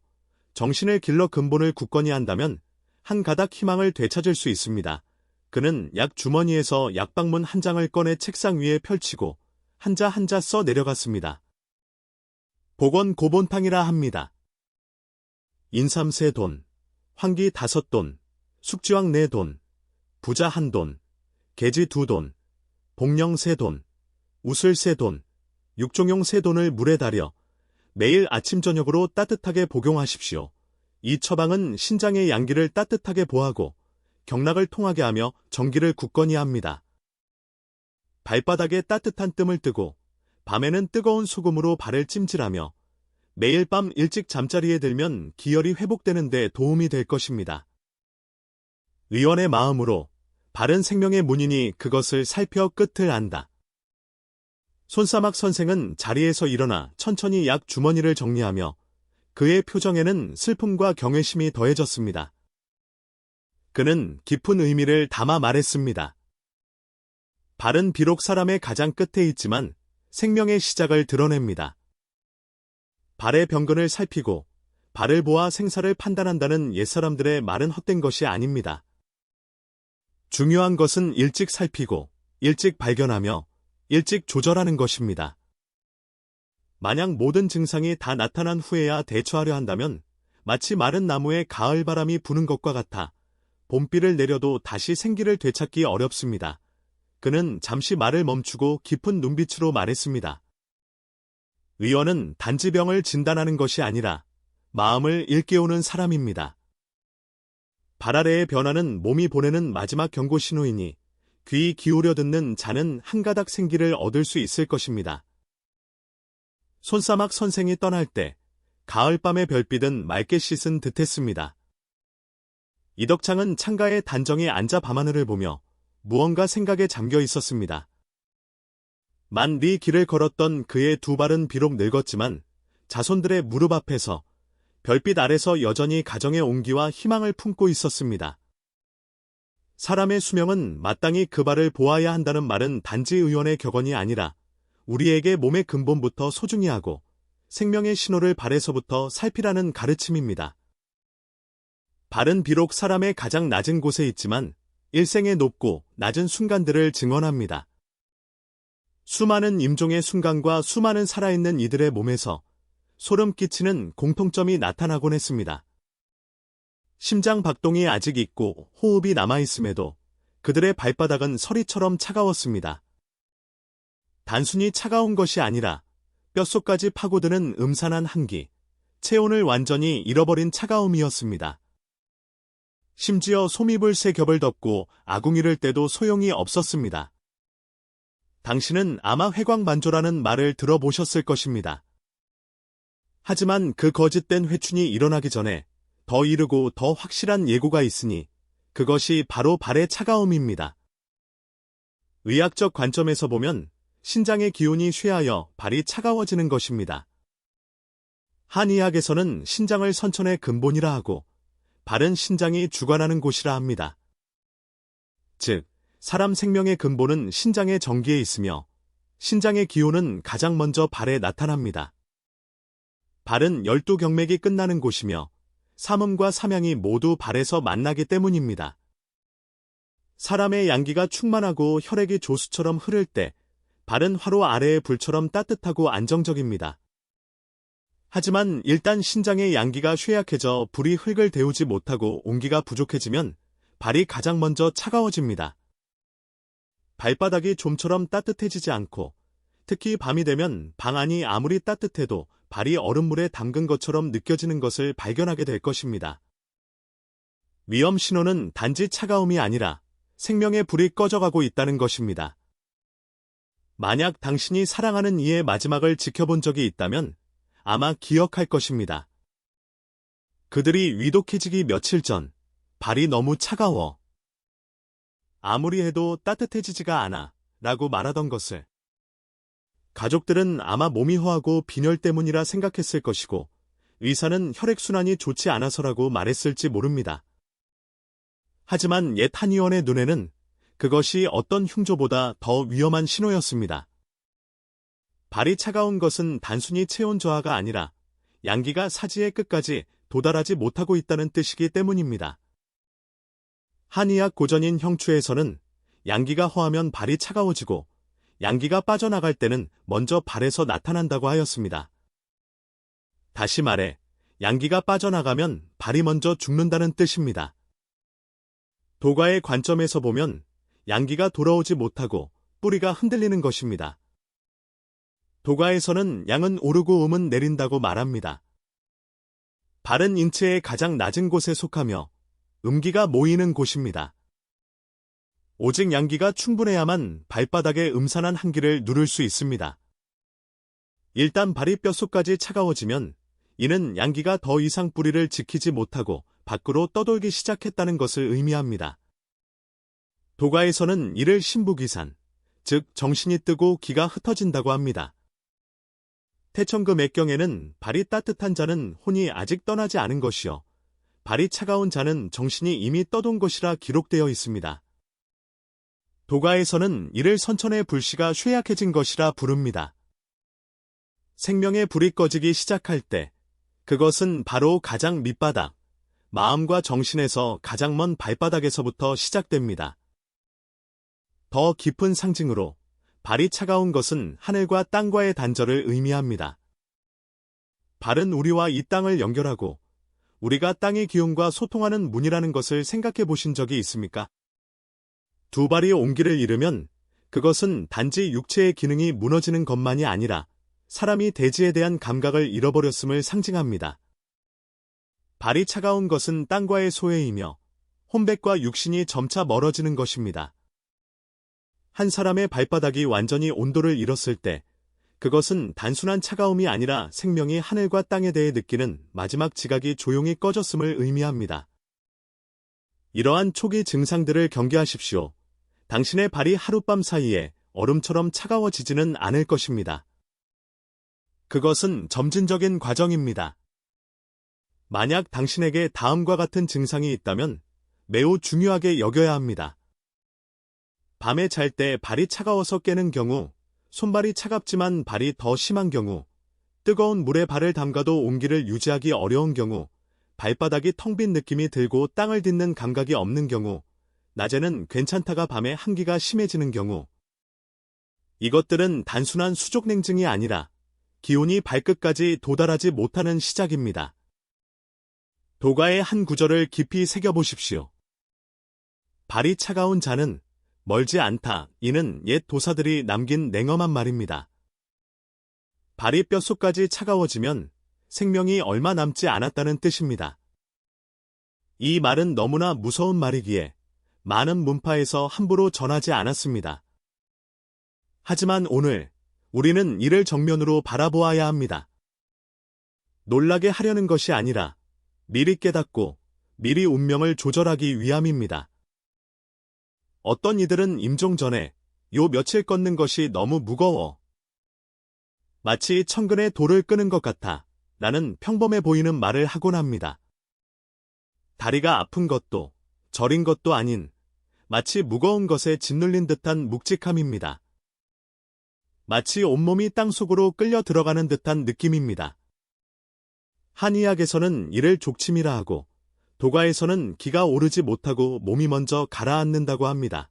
정신을 길러 근본을 굳건히 한다면 한 가닥 희망을 되찾을 수 있습니다. 그는 약 주머니에서 약방문 한 장을 꺼내 책상 위에 펼치고 한자 한자 써 내려갔습니다. 복원 고본탕이라 합니다. 인삼 3돈, 황기 5돈, 숙지왕 4돈, 부자 1돈, 계지 2돈, 복령 3돈, 우슬 3돈, 육종용 3돈을 물에 달여 매일 아침 저녁으로 따뜻하게 복용하십시오. 이 처방은 신장의 양기를 따뜻하게 보하고 경락을 통하게 하며 정기를 굳건히 합니다. 발바닥에 따뜻한 뜸을 뜨고 밤에는 뜨거운 소금으로 발을 찜질하며 매일 밤 일찍 잠자리에 들면 기혈이 회복되는 데 도움이 될 것입니다. 의원의 마음으로 바른 생명의 문인이 그것을 살펴 끝을 안다. 손사막 선생은 자리에서 일어나 천천히 약 주머니를 정리하며 그의 표정에는 슬픔과 경외심이 더해졌습니다. 그는 깊은 의미를 담아 말했습니다. 발은 비록 사람의 가장 끝에 있지만 생명의 시작을 드러냅니다. 발의 병근을 살피고 발을 보아 생사를 판단한다는 옛사람들의 말은 헛된 것이 아닙니다. 중요한 것은 일찍 살피고 일찍 발견하며 일찍 조절하는 것입니다. 만약 모든 증상이 다 나타난 후에야 대처하려 한다면 마치 마른 나무에 가을바람이 부는 것과 같아 봄비를 내려도 다시 생기를 되찾기 어렵습니다. 그는 잠시 말을 멈추고 깊은 눈빛으로 말했습니다. 의원은 단지 병을 진단하는 것이 아니라 마음을 일깨우는 사람입니다. 발 아래의 변화는 몸이 보내는 마지막 경고 신호이니 귀 기울여 듣는 자는 한 가닥 생기를 얻을 수 있을 것입니다. 손사막 선생이 떠날 때 가을밤의 별빛은 맑게 씻은 듯했습니다. 이덕창은 창가에 단정히 앉아 밤하늘을 보며 무언가 생각에 잠겨 있었습니다. 만리 길을 걸었던 그의 두 발은 비록 늙었지만 자손들의 무릎 앞에서 별빛 아래서 여전히 가정의 온기와 희망을 품고 있었습니다. 사람의 수명은 마땅히 그 발을 보아야 한다는 말은 단지 의원의 격언이 아니라 우리에게 몸의 근본부터 소중히 하고 생명의 신호를 발에서부터 살피라는 가르침입니다. 발은 비록 사람의 가장 낮은 곳에 있지만 일생의 높고 낮은 순간들을 증언합니다. 수많은 임종의 순간과 수많은 살아있는 이들의 몸에서 소름 끼치는 공통점이 나타나곤 했습니다. 심장 박동이 아직 있고 호흡이 남아있음에도 그들의 발바닥은 서리처럼 차가웠습니다. 단순히 차가운 것이 아니라 뼛속까지 파고드는 음산한 한기, 체온을 완전히 잃어버린 차가움이었습니다. 심지어 솜이불 세 겹을 덮고 아궁이를 떼도 소용이 없었습니다. 당신은 아마 회광만조라는 말을 들어보셨을 것입니다. 하지만 그 거짓된 회춘이 일어나기 전에 더 이르고 더 확실한 예고가 있으니 그것이 바로 발의 차가움입니다. 의학적 관점에서 보면 신장의 기운이 쇠하여 발이 차가워지는 것입니다. 한의학에서는 신장을 선천의 근본이라 하고 발은 신장이 주관하는 곳이라 합니다. 즉, 사람 생명의 근본은 신장의 정기에 있으며 신장의 기운은 가장 먼저 발에 나타납니다. 발은 12경맥이 끝나는 곳이며 삼음과 삼양이 모두 발에서 만나기 때문입니다. 사람의 양기가 충만하고 혈액이 조수처럼 흐를 때 발은 화로 아래의 불처럼 따뜻하고 안정적입니다. 하지만 일단 신장의 양기가 쇠약해져 불이 흙을 데우지 못하고 온기가 부족해지면 발이 가장 먼저 차가워집니다. 발바닥이 좀처럼 따뜻해지지 않고 특히 밤이 되면 방 안이 아무리 따뜻해도 발이 얼음물에 담근 것처럼 느껴지는 것을 발견하게 될 것입니다. 위험 신호는 단지 차가움이 아니라 생명의 불이 꺼져가고 있다는 것입니다. 만약 당신이 사랑하는 이의 마지막을 지켜본 적이 있다면 아마 기억할 것입니다. 그들이 위독해지기 며칠 전 발이 너무 차가워. 아무리 해도 따뜻해지지가 않아 라고 말하던 것을 가족들은 아마 몸이 허하고 빈혈 때문이라 생각했을 것이고 의사는 혈액순환이 좋지 않아서라고 말했을지 모릅니다. 하지만 옛 한의원의 눈에는 그것이 어떤 흉조보다 더 위험한 신호였습니다. 발이 차가운 것은 단순히 체온 저하가 아니라 양기가 사지의 끝까지 도달하지 못하고 있다는 뜻이기 때문입니다. 한의학 고전인 형추에서는 양기가 허하면 발이 차가워지고 양기가 빠져나갈 때는 먼저 발에서 나타난다고 하였습니다. 다시 말해, 양기가 빠져나가면 발이 먼저 죽는다는 뜻입니다. 도가의 관점에서 보면 양기가 돌아오지 못하고 뿌리가 흔들리는 것입니다. 도가에서는 양은 오르고 음은 내린다고 말합니다. 발은 인체의 가장 낮은 곳에 속하며 음기가 모이는 곳입니다. 오직 양기가 충분해야만 발바닥의 음산한 한기를 누를 수 있습니다. 일단 발이 뼛속까지 차가워지면 이는 양기가 더 이상 뿌리를 지키지 못하고 밖으로 떠돌기 시작했다는 것을 의미합니다. 도가에서는 이를 신부기산, 즉 정신이 뜨고 기가 흩어진다고 합니다. 태천그 맥경에는 발이 따뜻한 자는 혼이 아직 떠나지 않은 것이요 발이 차가운 자는 정신이 이미 떠돈 것이라 기록되어 있습니다. 도가에서는 이를 선천의 불씨가 쇠약해진 것이라 부릅니다. 생명의 불이 꺼지기 시작할 때 그것은 바로 가장 밑바닥, 마음과 정신에서 가장 먼 발바닥에서부터 시작됩니다. 더 깊은 상징으로 발이 차가운 것은 하늘과 땅과의 단절을 의미합니다. 발은 우리와 이 땅을 연결하고 우리가 땅의 기운과 소통하는 문이라는 것을 생각해 보신 적이 있습니까? 두 발이 온기를 잃으면 그것은 단지 육체의 기능이 무너지는 것만이 아니라 사람이 대지에 대한 감각을 잃어버렸음을 상징합니다. 발이 차가운 것은 땅과의 소외이며 혼백과 육신이 점차 멀어지는 것입니다. 한 사람의 발바닥이 완전히 온도를 잃었을 때 그것은 단순한 차가움이 아니라 생명이 하늘과 땅에 대해 느끼는 마지막 지각이 조용히 꺼졌음을 의미합니다. 이러한 초기 증상들을 경계하십시오. 당신의 발이 하룻밤 사이에 얼음처럼 차가워지지는 않을 것입니다. 그것은 점진적인 과정입니다. 만약 당신에게 다음과 같은 증상이 있다면 매우 중요하게 여겨야 합니다. 밤에 잘 때 발이 차가워서 깨는 경우, 손발이 차갑지만 발이 더 심한 경우, 뜨거운 물에 발을 담가도 온기를 유지하기 어려운 경우, 발바닥이 텅 빈 느낌이 들고 땅을 딛는 감각이 없는 경우, 낮에는 괜찮다가 밤에 한기가 심해지는 경우. 이것들은 단순한 수족냉증이 아니라 기온이 발끝까지 도달하지 못하는 시작입니다. 도가의 한 구절을 깊이 새겨보십시오. 발이 차가운 자는 멀지 않다. 이는 옛 도사들이 남긴 냉엄한 말입니다. 발이 뼛속까지 차가워지면 생명이 얼마 남지 않았다는 뜻입니다. 이 말은 너무나 무서운 말이기에 많은 문파에서 함부로 전하지 않았습니다. 하지만 오늘 우리는 이를 정면으로 바라보아야 합니다. 놀라게 하려는 것이 아니라 미리 깨닫고 미리 운명을 조절하기 위함입니다. 어떤 이들은 임종 전에 요 며칠 걷는 것이 너무 무거워. 마치 천근에 돌을 끄는 것 같아 라는 평범해 보이는 말을 하곤 합니다. 다리가 아픈 것도 저린 것도 아닌 마치 무거운 것에 짓눌린 듯한 묵직함입니다. 마치 온몸이 땅속으로 끌려 들어가는 듯한 느낌입니다. 한의학에서는 이를 족침이라 하고 도가에서는 기가 오르지 못하고 몸이 먼저 가라앉는다고 합니다.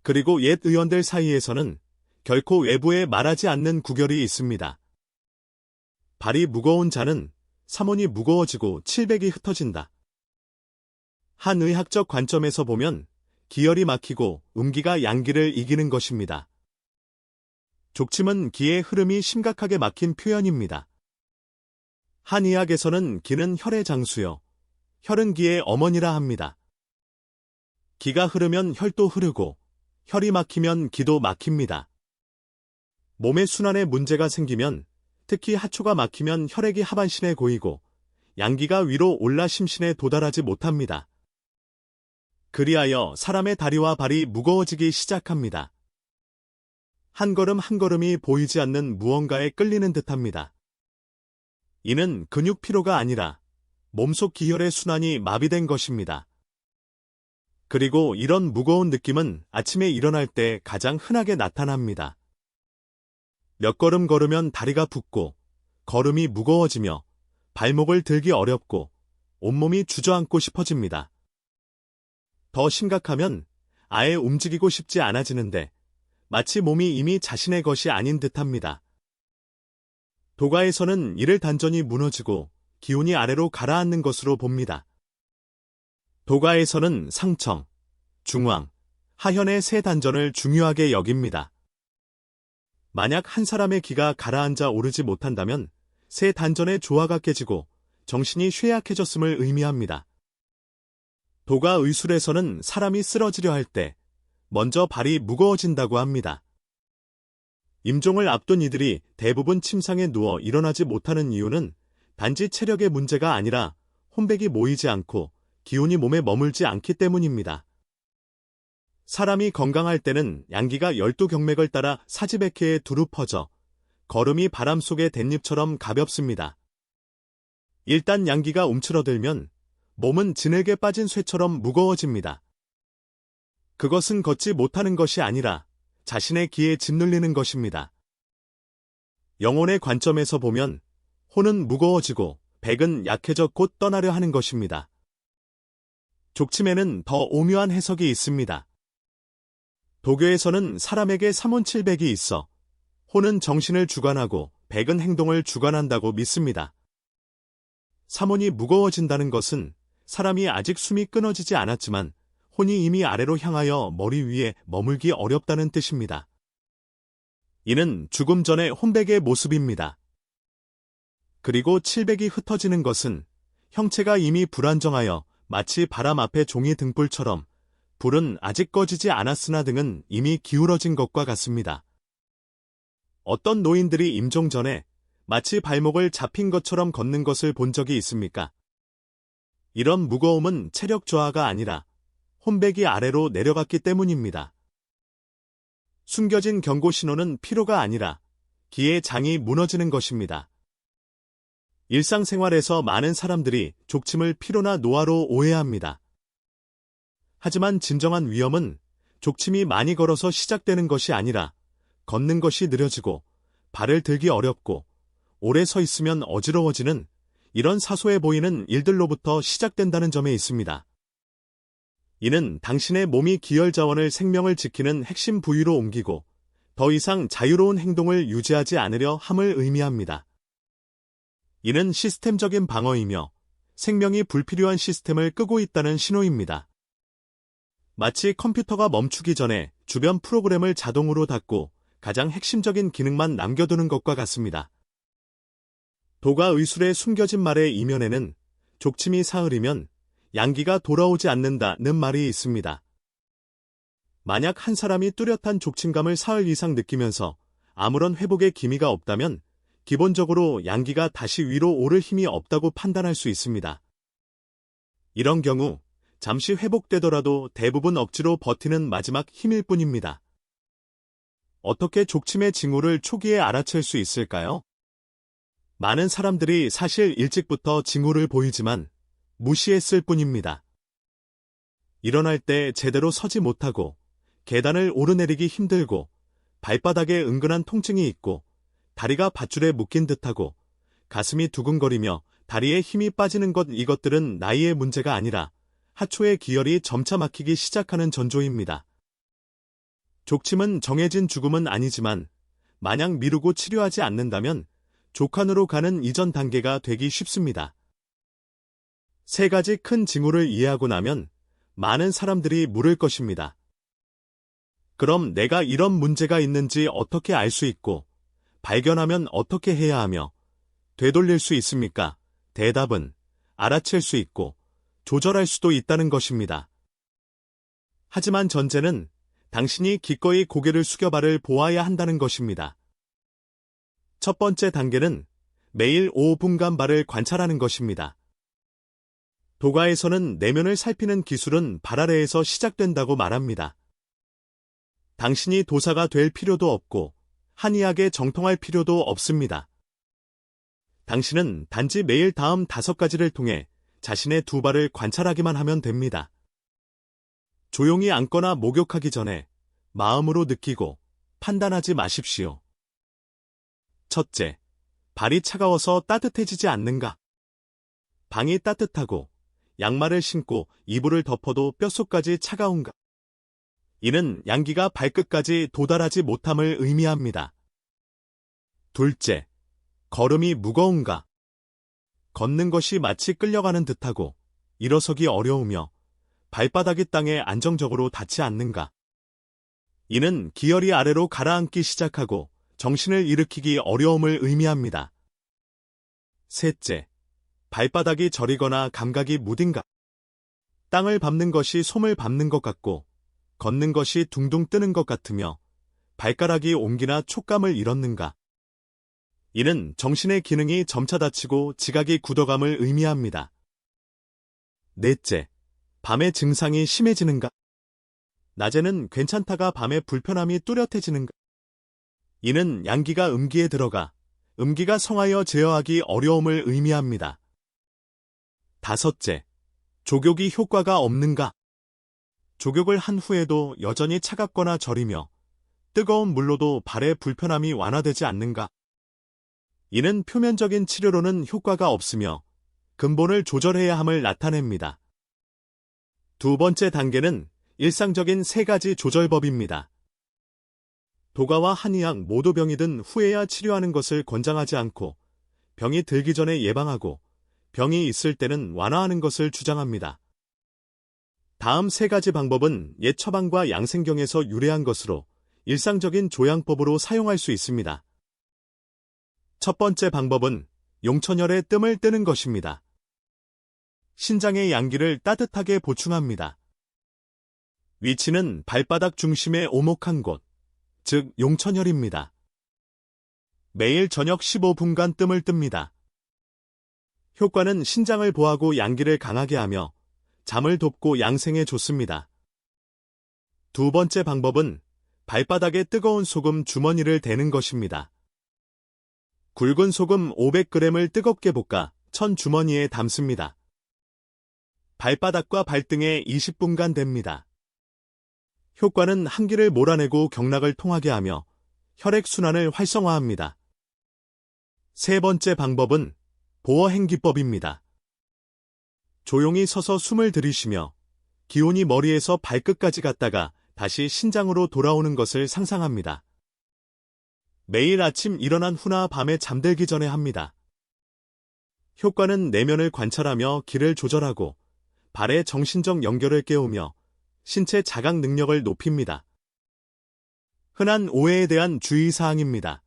그리고 옛 의원들 사이에서는 결코 외부에 말하지 않는 구결이 있습니다. 발이 무거운 자는 사문이 무거워지고 칠백이 흩어진다. 한의학적 관점에서 보면 기혈이 막히고 음기가 양기를 이기는 것입니다. 족침은 기의 흐름이 심각하게 막힌 표현입니다. 한의학에서는 기는 혈의 장수여, 혈은 기의 어머니라 합니다. 기가 흐르면 혈도 흐르고, 혈이 막히면 기도 막힙니다. 몸의 순환에 문제가 생기면, 특히 하초가 막히면 혈액이 하반신에 고이고, 양기가 위로 올라 심신에 도달하지 못합니다. 그리하여 사람의 다리와 발이 무거워지기 시작합니다. 한 걸음 한 걸음이 보이지 않는 무언가에 끌리는 듯합니다. 이는 근육 피로가 아니라 몸속 기혈의 순환이 마비된 것입니다. 그리고 이런 무거운 느낌은 아침에 일어날 때 가장 흔하게 나타납니다. 몇 걸음 걸으면 다리가 붓고 걸음이 무거워지며 발목을 들기 어렵고 온몸이 주저앉고 싶어집니다. 더 심각하면 아예 움직이고 싶지 않아지는데 마치 몸이 이미 자신의 것이 아닌 듯합니다. 도가에서는 이를 단전이 무너지고 기운이 아래로 가라앉는 것으로 봅니다. 도가에서는 상청, 중황, 하현의 세 단전을 중요하게 여깁니다. 만약 한 사람의 기가 가라앉아 오르지 못한다면 세 단전의 조화가 깨지고 정신이 쇠약해졌음을 의미합니다. 도가 의술에서는 사람이 쓰러지려 할 때 먼저 발이 무거워진다고 합니다. 임종을 앞둔 이들이 대부분 침상에 누워 일어나지 못하는 이유는 단지 체력의 문제가 아니라 혼백이 모이지 않고 기운이 몸에 머물지 않기 때문입니다. 사람이 건강할 때는 양기가 12경맥을 따라 사지백회에 두루 퍼져 걸음이 바람 속의 댄잎처럼 가볍습니다. 일단 양기가 움츠러들면 몸은 진흙에 빠진 쇠처럼 무거워집니다. 그것은 걷지 못하는 것이 아니라 자신의 기에 짓눌리는 것입니다. 영혼의 관점에서 보면 혼은 무거워지고 백은 약해져 곧 떠나려 하는 것입니다. 족침에는 더 오묘한 해석이 있습니다. 도교에서는 사람에게 삼혼칠백이 있어 혼은 정신을 주관하고 백은 행동을 주관한다고 믿습니다. 삼혼이 무거워진다는 것은 사람이 아직 숨이 끊어지지 않았지만 혼이 이미 아래로 향하여 머리 위에 머물기 어렵다는 뜻입니다. 이는 죽음 전의 혼백의 모습입니다. 그리고 칠백이 흩어지는 것은 형체가 이미 불안정하여 마치 바람 앞에 종이 등불처럼 불은 아직 꺼지지 않았으나 등은 이미 기울어진 것과 같습니다. 어떤 노인들이 임종 전에 마치 발목을 잡힌 것처럼 걷는 것을 본 적이 있습니까? 이런 무거움은 체력 저하가 아니라 혼백이 아래로 내려갔기 때문입니다. 숨겨진 경고 신호는 피로가 아니라 기의 장이 무너지는 것입니다. 일상생활에서 많은 사람들이 족침을 피로나 노화로 오해합니다. 하지만 진정한 위험은 족침이 많이 걸어서 시작되는 것이 아니라 걷는 것이 느려지고 발을 들기 어렵고 오래 서 있으면 어지러워지는 이런 사소해 보이는 일들로부터 시작된다는 점에 있습니다. 이는 당신의 몸이 기혈자원을 생명을 지키는 핵심 부위로 옮기고 더 이상 자유로운 행동을 유지하지 않으려 함을 의미합니다. 이는 시스템적인 방어이며 생명이 불필요한 시스템을 끄고 있다는 신호입니다. 마치 컴퓨터가 멈추기 전에 주변 프로그램을 자동으로 닫고 가장 핵심적인 기능만 남겨두는 것과 같습니다. 도가 의술의 숨겨진 말의 이면에는 족침이 사흘이면 양기가 돌아오지 않는다는 말이 있습니다. 만약 한 사람이 뚜렷한 족침감을 사흘 이상 느끼면서 아무런 회복의 기미가 없다면 기본적으로 양기가 다시 위로 오를 힘이 없다고 판단할 수 있습니다. 이런 경우 잠시 회복되더라도 대부분 억지로 버티는 마지막 힘일 뿐입니다. 어떻게 족침의 징후를 초기에 알아챌 수 있을까요? 많은 사람들이 사실 일찍부터 징후를 보이지만 무시했을 뿐입니다. 일어날 때 제대로 서지 못하고 계단을 오르내리기 힘들고 발바닥에 은근한 통증이 있고 다리가 밧줄에 묶인 듯하고 가슴이 두근거리며 다리에 힘이 빠지는 이것들은 나이의 문제가 아니라 하초의 기혈이 점차 막히기 시작하는 전조입니다. 족침은 정해진 죽음은 아니지만 만약 미루고 치료하지 않는다면 족환으로 가는 이전 단계가 되기 쉽습니다. 세 가지 큰 징후를 이해하고 나면 많은 사람들이 물을 것입니다. 그럼 내가 이런 문제가 있는지 어떻게 알 수 있고 발견하면 어떻게 해야 하며 되돌릴 수 있습니까? 대답은 알아챌 수 있고 조절할 수도 있다는 것입니다. 하지만 전제는 당신이 기꺼이 고개를 숙여 발을 보아야 한다는 것입니다. 첫 번째 단계는 매일 5분간 발을 관찰하는 것입니다. 도가에서는 내면을 살피는 기술은 발 아래에서 시작된다고 말합니다. 당신이 도사가 될 필요도 없고 한의학에 정통할 필요도 없습니다. 당신은 단지 매일 다음 5가지를 통해 자신의 두 발을 관찰하기만 하면 됩니다. 조용히 앉거나 목욕하기 전에 마음으로 느끼고 판단하지 마십시오. 첫째, 발이 차가워서 따뜻해지지 않는가? 방이 따뜻하고 양말을 신고 이불을 덮어도 뼛속까지 차가운가? 이는 양기가 발끝까지 도달하지 못함을 의미합니다. 둘째, 걸음이 무거운가? 걷는 것이 마치 끌려가는 듯하고 일어서기 어려우며 발바닥이 땅에 안정적으로 닿지 않는가? 이는 기혈이 아래로 가라앉기 시작하고 정신을 일으키기 어려움을 의미합니다. 셋째, 발바닥이 저리거나 감각이 무딘가? 땅을 밟는 것이 솜을 밟는 것 같고 걷는 것이 둥둥 뜨는 것 같으며 발가락이 옹기나 촉감을 잃었는가? 이는 정신의 기능이 점차 다치고 지각이 굳어감을 의미합니다. 넷째, 밤에 증상이 심해지는가? 낮에는 괜찮다가 밤에 불편함이 뚜렷해지는가? 이는 양기가 음기에 들어가 음기가 성하여 제어하기 어려움을 의미합니다. 다섯째, 족욕이 효과가 없는가? 족욕을 한 후에도 여전히 차갑거나 저리며 뜨거운 물로도 발의 불편함이 완화되지 않는가? 이는 표면적인 치료로는 효과가 없으며 근본을 조절해야 함을 나타냅니다. 두 번째 단계는 일상적인 3가지 조절법입니다. 도가와 한의학 모두 병이 든 후에야 치료하는 것을 권장하지 않고 병이 들기 전에 예방하고 병이 있을 때는 완화하는 것을 주장합니다. 다음 3가지 방법은 옛 처방과 양생경에서 유래한 것으로 일상적인 조양법으로 사용할 수 있습니다. 첫 번째 방법은 용천혈의 뜸을 뜨는 것입니다. 신장의 양기를 따뜻하게 보충합니다. 위치는 발바닥 중심의 오목한 곳, 즉 용천혈입니다. 매일 저녁 15분간 뜸을 뜹니다. 효과는 신장을 보하고 양기를 강하게 하며 잠을 돕고 양생에 좋습니다. 두 번째 방법은 발바닥에 뜨거운 소금 주머니를 대는 것입니다. 굵은 소금 500g을 뜨겁게 볶아 천 주머니에 담습니다. 발바닥과 발등에 20분간 댑니다. 효과는 한기를 몰아내고 경락을 통하게 하며 혈액순환을 활성화합니다. 세 번째 방법은 보어행기법입니다. 조용히 서서 숨을 들이쉬며 기운이 머리에서 발끝까지 갔다가 다시 신장으로 돌아오는 것을 상상합니다. 매일 아침 일어난 후나 밤에 잠들기 전에 합니다. 효과는 내면을 관찰하며 기를 조절하고 발의 정신적 연결을 깨우며 신체 자각 능력을 높입니다. 흔한 오해에 대한 주의사항입니다.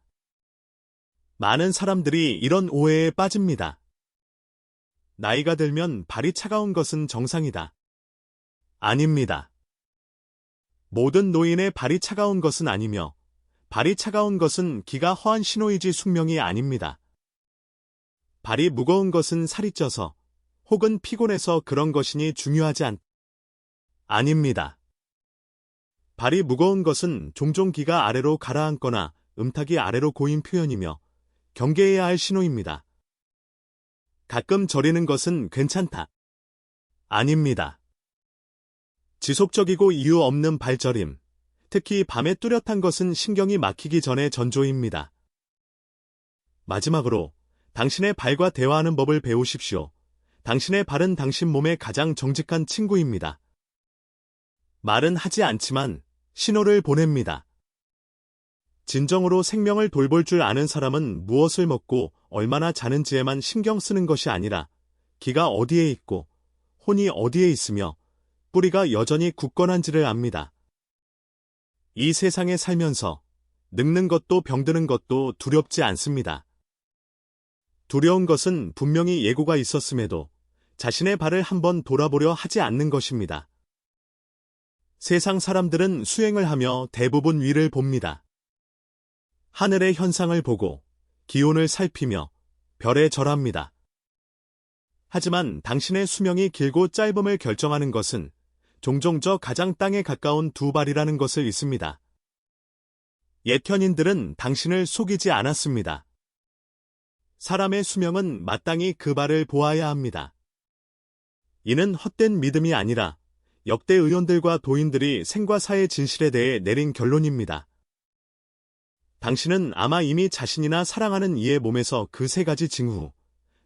많은 사람들이 이런 오해에 빠집니다. 나이가 들면 발이 차가운 것은 정상이다. 아닙니다. 모든 노인의 발이 차가운 것은 아니며 발이 차가운 것은 기가 허한 신호이지 숙명이 아닙니다. 발이 무거운 것은 살이 쪄서 혹은 피곤해서 그런 것이니 중요하지 아닙니다. 발이 무거운 것은 종종 기가 아래로 가라앉거나 음탁이 아래로 고인 표현이며 경계해야 할 신호입니다. 가끔 저리는 것은 괜찮다. 아닙니다. 지속적이고 이유 없는 발저림, 특히 밤에 뚜렷한 것은 신경이 막히기 전의 전조입니다. 마지막으로 당신의 발과 대화하는 법을 배우십시오. 당신의 발은 당신 몸의 가장 정직한 친구입니다. 말은 하지 않지만 신호를 보냅니다. 진정으로 생명을 돌볼 줄 아는 사람은 무엇을 먹고 얼마나 자는지에만 신경 쓰는 것이 아니라 기가 어디에 있고 혼이 어디에 있으며 뿌리가 여전히 굳건한지를 압니다. 이 세상에 살면서 늙는 것도 병드는 것도 두렵지 않습니다. 두려운 것은 분명히 예고가 있었음에도 자신의 발을 한번 돌아보려 하지 않는 것입니다. 세상 사람들은 수행을 하며 대부분 위를 봅니다. 하늘의 현상을 보고 기온을 살피며 별에 절합니다. 하지만 당신의 수명이 길고 짧음을 결정하는 것은 종종 저 가장 땅에 가까운 두 발이라는 것을 잊습니다. 옛 현인들은 당신을 속이지 않았습니다. 사람의 수명은 마땅히 그 발을 보아야 합니다. 이는 헛된 믿음이 아니라 역대 의원들과 도인들이 생과 사의 진실에 대해 내린 결론입니다. 당신은 아마 이미 자신이나 사랑하는 이의 몸에서 그 세 가지 징후,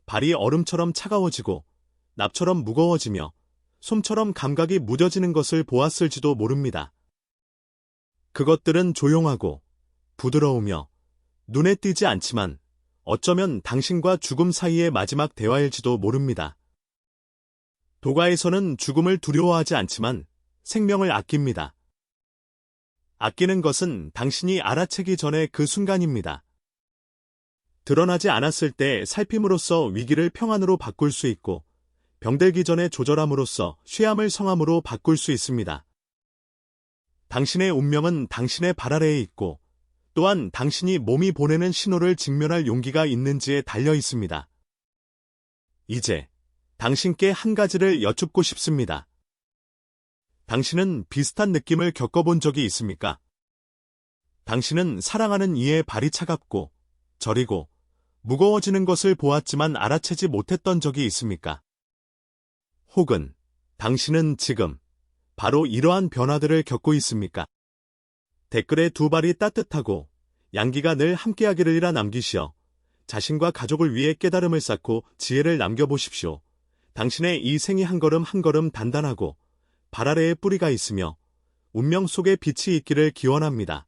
발이 얼음처럼 차가워지고 납처럼 무거워지며 솜처럼 감각이 무뎌지는 것을 보았을지도 모릅니다. 그것들은 조용하고 부드러우며 눈에 띄지 않지만 어쩌면 당신과 죽음 사이의 마지막 대화일지도 모릅니다. 도가에서는 죽음을 두려워하지 않지만 생명을 아낍니다. 아끼는 것은 당신이 알아채기 전에 그 순간입니다. 드러나지 않았을 때 살핌으로써 위기를 평안으로 바꿀 수 있고 병들기 전에 조절함으로써 쇠함을 성함으로 바꿀 수 있습니다. 당신의 운명은 당신의 발 아래에 있고 또한 당신이 몸이 보내는 신호를 직면할 용기가 있는지에 달려 있습니다. 이제 당신께 한 가지를 여쭙고 싶습니다. 당신은 비슷한 느낌을 겪어본 적이 있습니까? 당신은 사랑하는 이의 발이 차갑고 저리고 무거워지는 것을 보았지만 알아채지 못했던 적이 있습니까? 혹은 당신은 지금 바로 이러한 변화들을 겪고 있습니까? 댓글에 두 발이 따뜻하고 양기가 늘 함께하기를이라 남기시어 자신과 가족을 위해 깨달음을 쌓고 지혜를 남겨보십시오. 당신의 이 생이 한 걸음 한 걸음 단단하고 발 아래에 뿌리가 있으며 운명 속에 빛이 있기를 기원합니다.